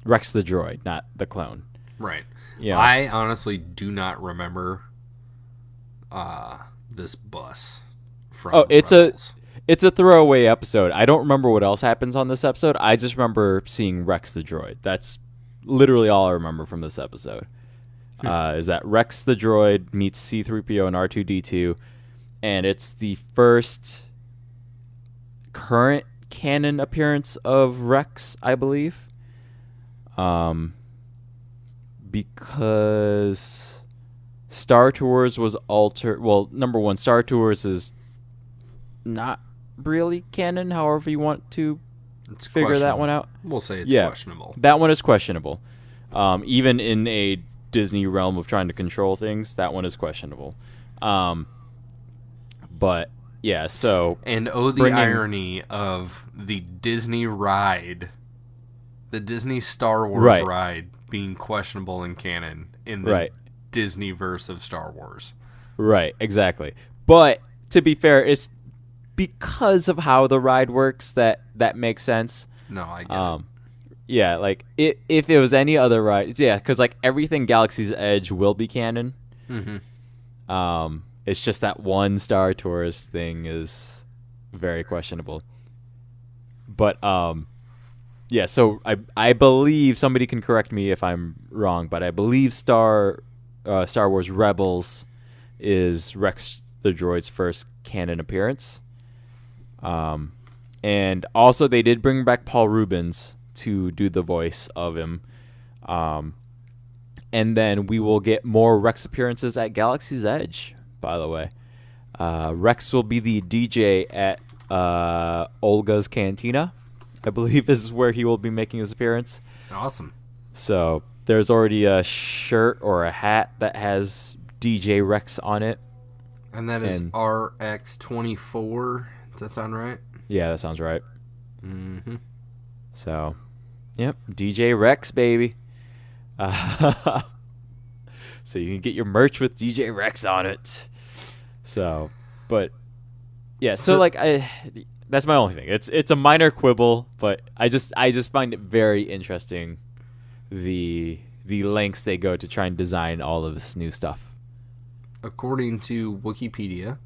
Rex the droid, not the clone. Right. Yeah. I honestly do not remember this bus from Rebels. It's a throwaway episode. I don't remember what else happens on this episode. I just remember seeing Rex the droid. That's literally all I remember from this episode. Is that Rex the droid meets C-3PO and R2-D2, and it's the first current canon appearance of Rex, I believe. Because Star Tours was altered. Well, number one, Star Tours is not really canon, however you want to figure that one out. We'll say it's questionable. That one is questionable. Even in a Disney realm of trying to control things, that one is questionable. But yeah, so and the irony of the Disney ride, the Disney Star Wars ride being questionable in canon in the Disney verse of Star Wars. Right, exactly. But to be fair, it's because of how the ride works that makes sense. No, I get it. Yeah, like if it was any other ride, because like everything Galaxy's Edge will be canon. Mm-hmm. It's just that one Star Tours thing is very questionable. But yeah, so I believe, somebody can correct me if I'm wrong, but I believe Star Wars Rebels is Rex the droid's first canon appearance. And also they did bring back Paul Rubens to do the voice of him. And then we will get more Rex appearances at Galaxy's Edge, by the way. Rex will be the DJ at Olga's Cantina, I believe is where he will be making his appearance. Awesome. So there's already a shirt or a hat that has DJ Rex on it. And that is RX-24. Does that sound right? Yeah, that sounds right. Mm-hmm. So, yep, DJ Rex, baby. So you can get your merch with DJ Rex on it. So, but yeah, so like that's my only thing. It's a minor quibble, but I just find it very interesting the lengths they go to try and design all of this new stuff. According to Wikipedia,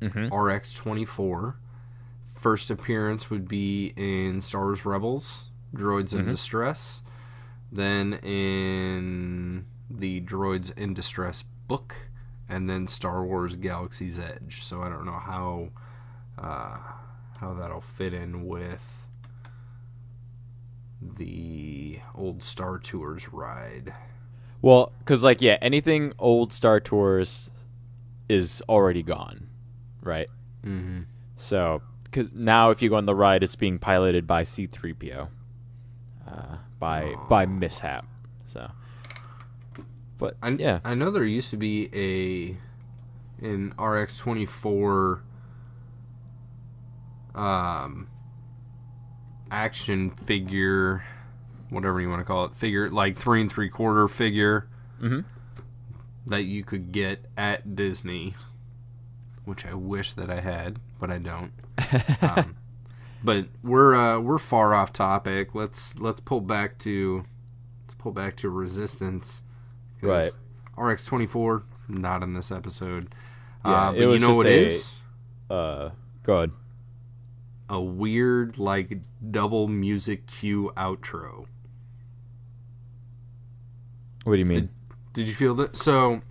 RX-24 first appearance would be in Star Wars Rebels, Droids in Distress, then in the Droids in Distress book, and then Star Wars Galaxy's Edge. So I don't know how that'll fit in with the old Star Tours ride. Well, because anything old Star Tours is already gone, right? Mm-hmm. So, because now if you go on the ride, it's being piloted by C-3PO, by mishap. So, but I know there used to be in RX-24 action figure, whatever you want to call it, figure like 3 3/4 figure that you could get at Disney, which I wish that I had, but I don't. But we're far off topic. Let's pull back to Resistance. Right. RX-24 not in this episode. Yeah, but you know what is? Go ahead. a weird, like, double music cue outro. What do you mean? Did you feel that? So,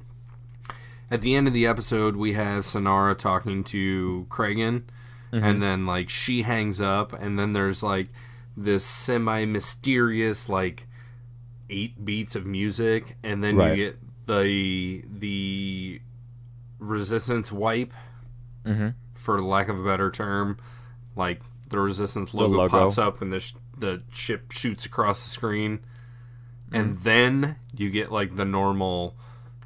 at the end of the episode, we have Sonara talking to Kragan, and then, like, she hangs up, and then there's, like, this semi-mysterious, like, 8 beats of music, and then you get the Resistance wipe, for lack of a better term. Like, the Resistance logo pops up, and the ship shoots across the screen. And then you get, like, the normal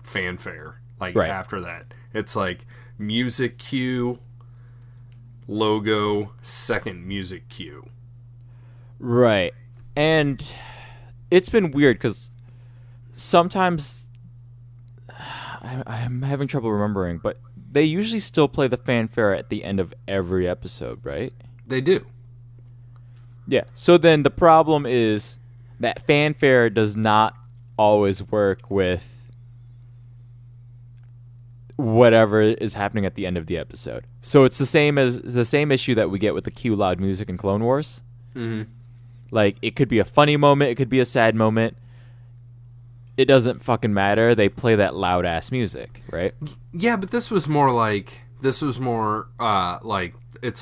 fanfare. Like, after that. It's, like, music cue, logo, second music cue. Right. And it's been weird, because sometimes... I'm having trouble remembering, but they usually still play the fanfare at the end of every episode, right? They do. Yeah. So then the problem is... that fanfare does not always work with whatever is happening at the end of the episode. So it's the same issue that we get with the cue loud music in Clone Wars. Mm-hmm. Like, it could be a funny moment, it could be a sad moment. It doesn't fucking matter. They play that loud ass music, right? Yeah, but this was more like it's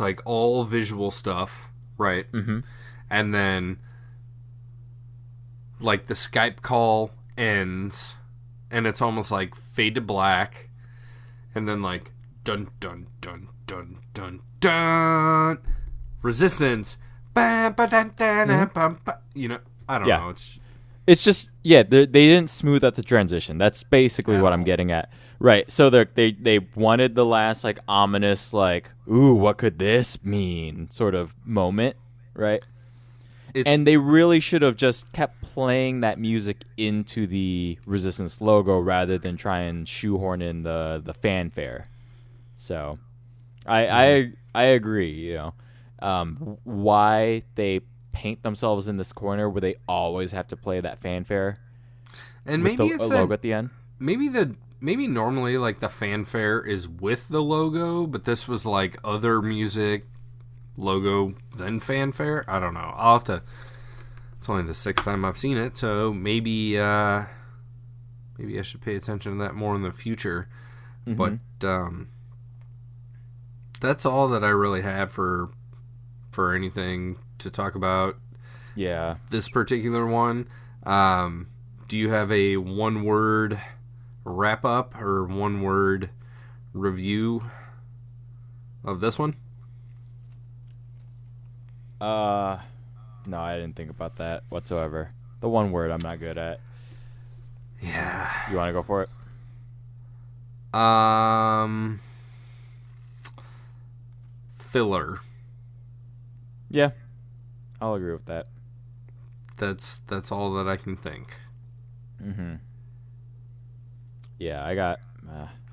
like all visual stuff, right? Mm-hmm. And then, like, the Skype call ends, and it's almost like fade to black, and then, like, dun dun dun dun dun dun, Resistance, ba ba dun dun ba ba. You know, I don't know. It's just they didn't smooth out the transition. That's basically what I'm getting at. Right. So they wanted the last, like, ominous, like, ooh, what could this mean sort of moment, right? And they really should have just kept playing that music into the Resistance logo rather than try and shoehorn in the fanfare. So, I agree. You know, why they paint themselves in this corner where they always have to play that fanfare, and maybe it's a logo at the end. Maybe normally, like, the fanfare is with the logo, but this was like other music. Logo then fanfare. I don't know. I'll have to. It's only the 6th time I've seen it, so maybe I should pay attention to that more in the future. But that's all that I really have for anything to talk about. Yeah. This particular one. Do you have a 1-word wrap up or 1-word review of this one? No, I didn't think about that whatsoever. The 1 word I'm not good at. Yeah. You want to go for it? Filler. Yeah. I'll agree with that. That's all that I can think. Yeah, I got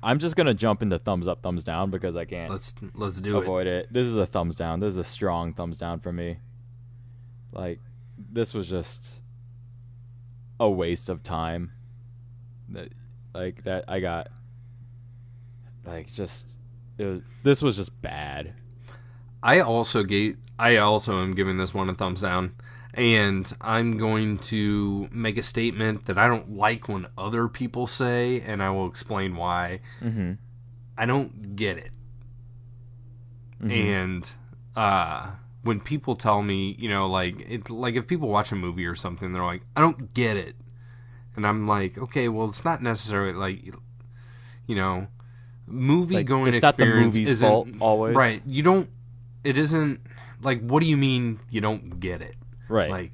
I'm just going to jump into thumbs up, thumbs down because I can't let's do avoid it. This is a thumbs down. This is a strong thumbs down for me. Like, this was just a waste of time. That I got, like, this was just bad. I also am giving this one a thumbs down, and I'm going to make a statement that I don't like when other people say, and I will explain why. I don't get it. And when people tell me, you know, like if people watch a movie or something, they're like, I don't get it. And I'm like, okay, well, it's not necessarily, like, you know, movie-going experience isn't fault always. Right. It isn't, like, what do you mean you don't get it? Right.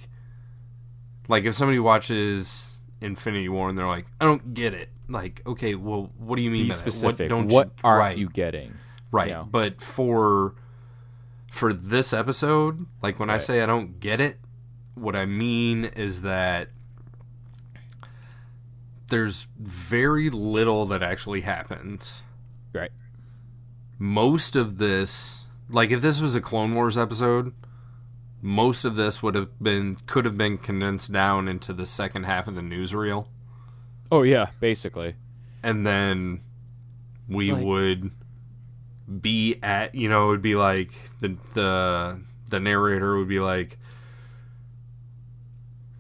Like if somebody watches Infinity War and they're like, I don't get it. Like, okay, well, what do you mean by specific? That? What aren't you getting? Right. You know? But for this episode, like, when I say I don't get it, what I mean is that there's very little that actually happens. Right. Most of this, like, if this was a Clone Wars episode, most of this could have been condensed down into the second half of the newsreel. Oh yeah, basically. And then we would be at, it would be like the narrator would be like,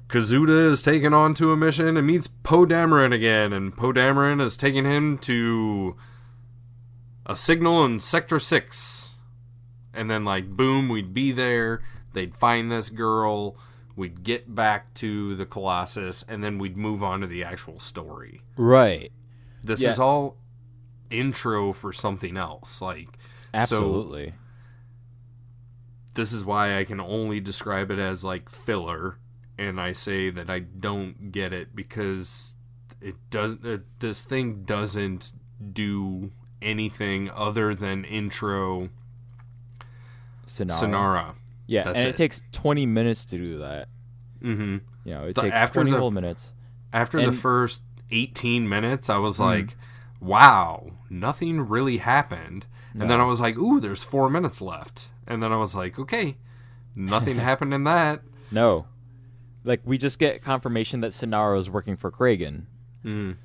Kazuda is taken on to a mission and meets Poe Dameron again, and Poe Dameron is taking him to a signal in Sector 6. And then, like, boom, we'd be there, they'd find this girl, we'd get back to the Colossus, and then we'd move on to the actual story. Right. This is all intro for something else. Like, absolutely. So this is why I can only describe it as, like, filler, and I say that I don't get it because this thing doesn't do anything other than intro Synara. Yeah, that's it takes 20 minutes to do that. Mm-hmm. It takes 20 whole minutes. After the first 18 minutes, I was like, wow, nothing really happened. And then I was like, ooh, there's 4 minutes left. And then I was like, okay, nothing happened in that. No. Like, we just get confirmation that Synara is working for Kragan. Mm.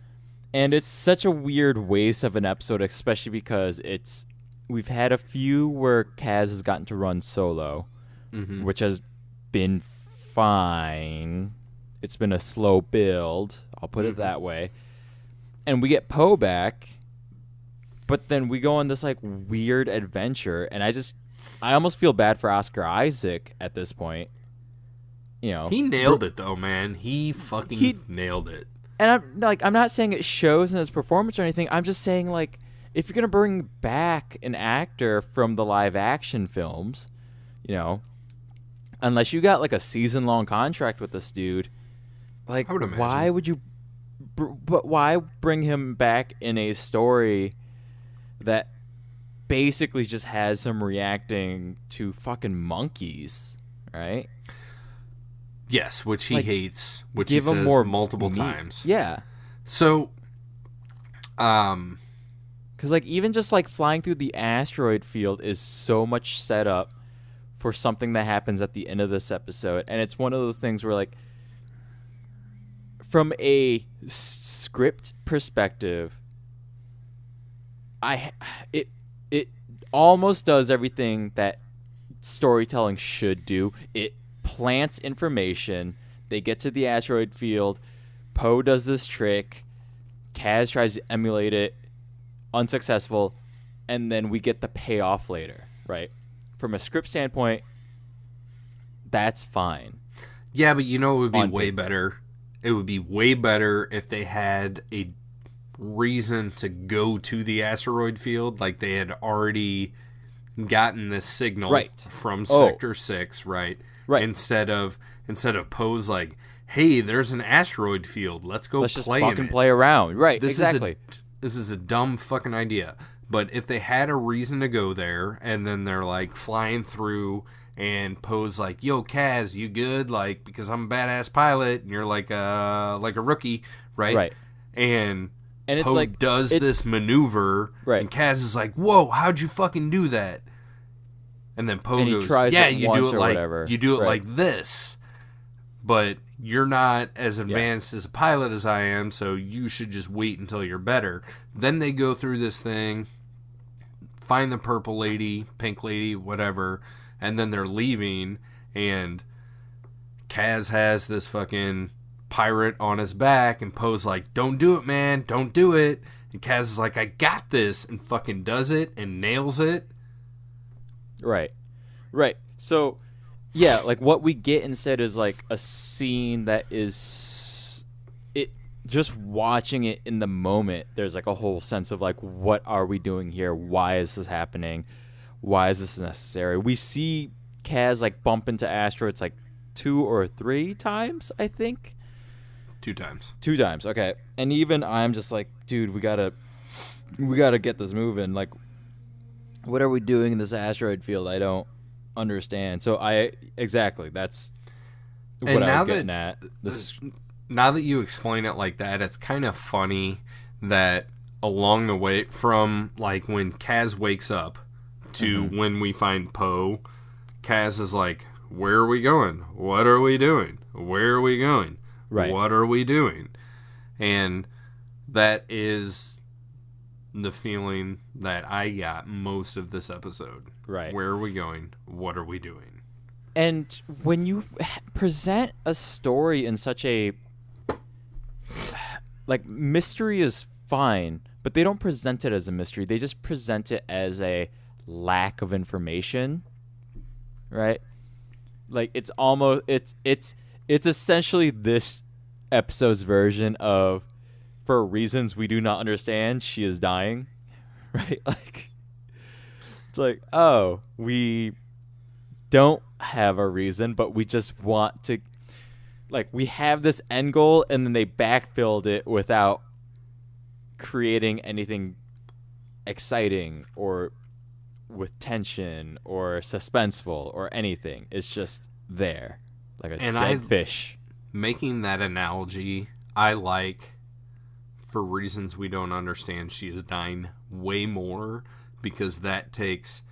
And it's such a weird waste of an episode, especially because we've had a few where Kaz has gotten to run solo, which has been fine. It's been a slow build, I'll put it that way. And we get Poe back, but then we go on this like weird adventure, and I almost feel bad for Oscar Isaac at this point. He nailed it though, man. He fucking nailed it. And I'm not saying it shows in his performance or anything. I'm just saying, like, if you're gonna bring back an actor from the live action films, unless you got like a season-long contract with this dude, like, I would imagine. Why would you? But why bring him back in a story that basically just has him reacting to fucking monkeys, right? Yes, which he hates, which he says multiple times. Yeah. So, because like even just like flying through the asteroid field is so much set up for something that happens at the end of this episode, and it's one of those things where, like, from a script perspective, it almost does everything that storytelling should do. It plants information. They get to the asteroid field. Poe does this trick. Kaz tries to emulate it. Unsuccessful. And then we get the payoff later, right? From a script standpoint, that's fine. Yeah, but it would be way better. It would be way better if they had a reason to go to the asteroid field. Like, they had already gotten this signal from Sector 6, right? Right. Instead of Poe's like, hey, there's an asteroid field. Let's play just fucking play around. Right, exactly. This is a dumb fucking idea. But if they had a reason to go there, and then they're like flying through, and Poe's like, yo, Kaz, you good? Like, because I'm a badass pilot, and you're like a rookie, right? Right. And it's Poe like, does this maneuver, and Kaz is like, whoa, how'd you fucking do that? And then Poe goes, yeah, you do it like whatever. You do it like this, but you're not as advanced as a pilot as I am, so you should just wait until you're better. Then they go through this thing, find the purple lady, pink lady, whatever, and then they're leaving, and Kaz has this fucking pirate on his back, and Poe's like, don't do it, man, don't do it. And Kaz is like, I got this, and fucking does it and nails it. Right. So, yeah, like what we get instead is like a scene that is just watching it in the moment. There's like a whole sense of like, what are we doing here? Why is this happening? Why is this necessary? We see Kaz like bump into asteroids like 2 or 3 times, I think. 2 times. 2 times. Okay. And even I'm just like, dude, we gotta get this moving. Like, what are we doing in this asteroid field? I don't understand. So that's what I was getting at. Now that you explain it like that, it's kind of funny that along the way, from like when Kaz wakes up to when we find Poe, Kaz is like, where are we going? What are we doing? Where are we going? Right. What are we doing? And that is the feeling that I got most of this episode. Right. Where are we going? What are we doing? And when you present a story in such a like, mystery is fine, but they don't present it as a mystery. They just present it as a lack of information, right? Like, it's almost it's essentially this episode's version of, for reasons we do not understand, she is dying, right? Like, it's like, oh, we don't have a reason, but we just want to, like, we have this end goal, and then they backfilled it without creating anything exciting or with tension or suspenseful or anything. It's just there, like a dead fish. Making that analogy, I like, for reasons we don't understand, she is dying way more, because that takes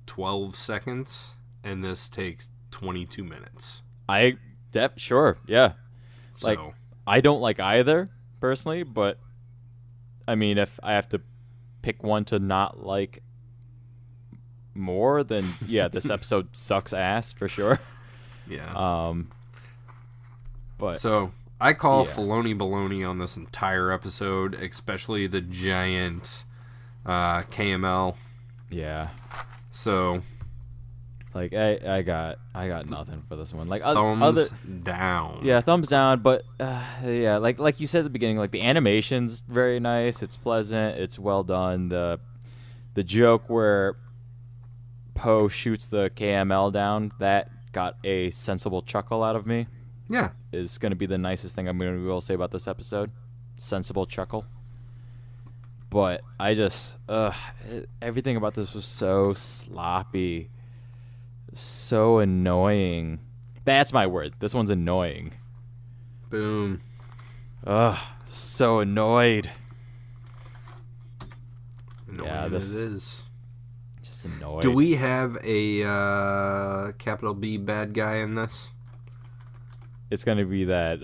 12 seconds, and this takes 22 minutes. Sure, yeah. So, like, I don't like either, personally, but, I mean, if I have to pick one to not like more, then, yeah, this episode sucks ass, for sure. Yeah. But so, I call Filoni baloney on this entire episode, especially the giant KML. Yeah. So, like, I got nothing for this one. Like, thumbs down. Yeah, thumbs down. But yeah, like you said at the beginning, like, the animation's very nice. It's pleasant. It's well done. The joke where Poe shoots the KML down, that got a sensible chuckle out of me. Yeah. Is going to be the nicest thing I'm going to be able to say about this episode. Sensible chuckle. But I just, everything about this was so sloppy. So annoying. That's my word. This one's annoying. Boom. Ugh, so annoyed. Annoying this is. Just annoyed. Do we have a capital B bad guy in this? It's going to be that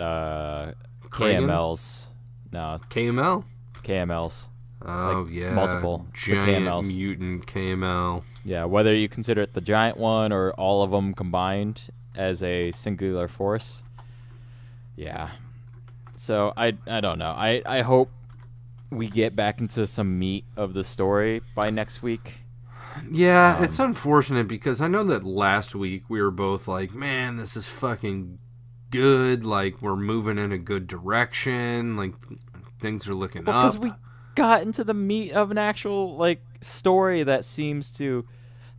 KMLs. No. KML? KMLs. Oh, like, yeah. Multiple. Giant KMLs. mutant KML. Yeah, whether you consider it the giant one or all of them combined as a singular force. Yeah. So, I don't know. I hope we get back into some meat of the story by next week. Yeah, it's unfortunate because I know that last week we were both like, man, this is fucking good. Like, we're moving in a good direction. Like, things are looking up. Because we got into the meat of an actual, like, story that seems to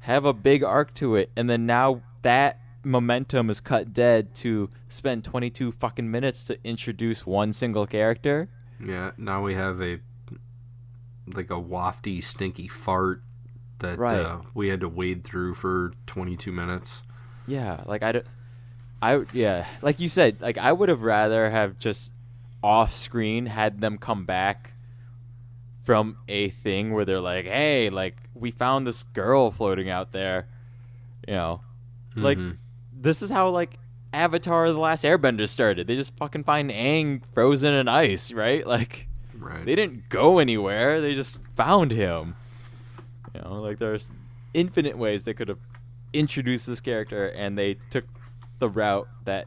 have a big arc to it. And then now that momentum is cut dead to spend 22 fucking minutes to introduce one single character. Yeah, now we have a wafty, stinky fart that we had to wade through for 22 minutes. Yeah, like yeah, like you said, like I would have rather have just off screen had them come back from a thing where they're like, hey, like we found this girl floating out there, you know, like this is how like Avatar: The Last Airbender started. They just fucking find Aang frozen in ice, right? Like, they didn't go anywhere. They just found him. You know, like there's infinite ways they could have introduced this character, and they took the route that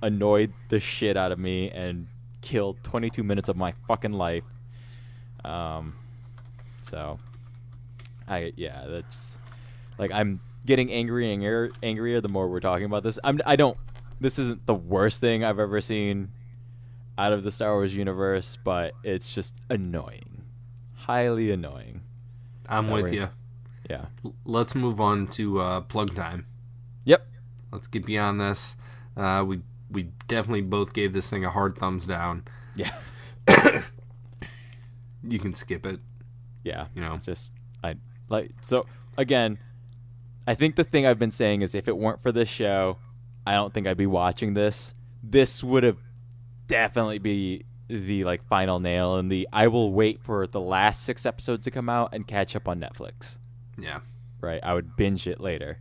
annoyed the shit out of me and killed 22 minutes of my fucking life. So, that's like I'm getting angrier the more we're talking about this. This isn't the worst thing I've ever seen out of the Star Wars universe, but it's just annoying. Highly annoying. I'm with you. Yeah. Let's move on to plug time. Yep. Let's get beyond this. We definitely both gave this thing a hard thumbs down. Yeah. You can skip it. Yeah. You know. So again, I think the thing I've been saying is if it weren't for this show, I don't think I'd be watching this. This would have definitely be the like final nail in the I will wait for the last 6 episodes to come out and catch up on Netflix. Yeah. Right. I would binge it later.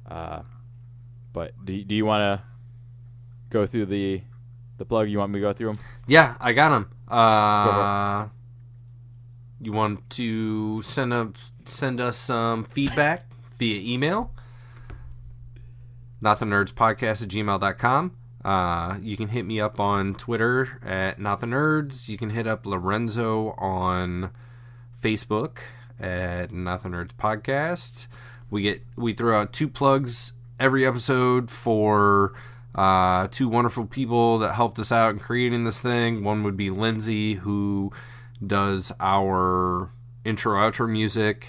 But do you want to go through the plug? You want me to go through them? Yeah, I got them. you want to send us some feedback via email, notthenerdspodcast@gmail.com. You can hit me up on Twitter at notthenerdz. You can hit up Lorenzo on Facebook at notthenerdspodcast. We throw out 2 plugs every episode for 2 wonderful people that helped us out in creating this thing. One would be Lindsay, who does our intro-outro music.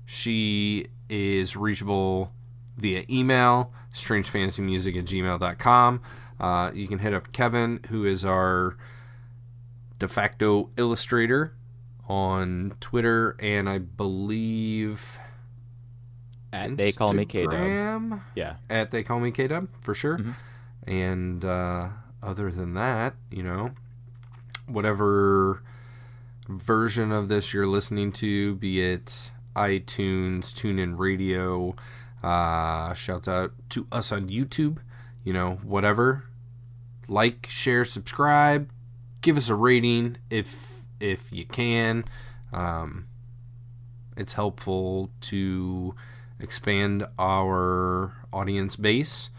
She is reachable via email, strangefantasymusic@gmail.com. You can hit up Kevin, who is our de facto illustrator, on Twitter, and I believe at They Call Me K-Dub. Yeah. At They Call Me K-Dub, for sure. Mm-hmm. And other than that, whatever version of this you're listening to, be it iTunes, TuneIn Radio, shouts out to us on YouTube, whatever. Like, share, subscribe, give us a rating if you can. It's helpful to expand our audience base.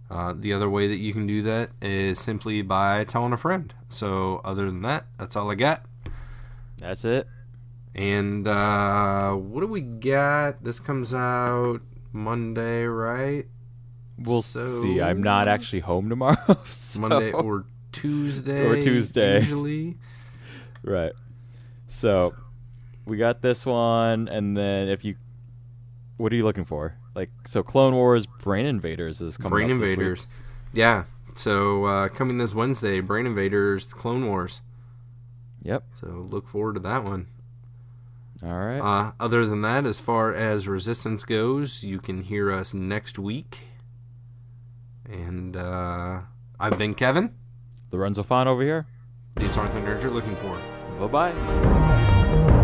The other way that you can do that is simply by telling a friend. So other than that, that's all I got. That's it. And what do we got? This comes out Monday, right? We'll see. I'm not actually home tomorrow. So. Monday or Tuesday. Usually. Right. So we got this one, and then what are you looking for? So Clone Wars Brain Invaders is coming Brain up Invaders. This week. Yeah. So coming this Wednesday, Brain Invaders, the Clone Wars. Yep. So look forward to that one. All right. Other than that, as far as Resistance goes, you can hear us next week. And I've been Kevin. Lorenzo Fon over here. These aren't the nerds you're looking for. Bye-bye.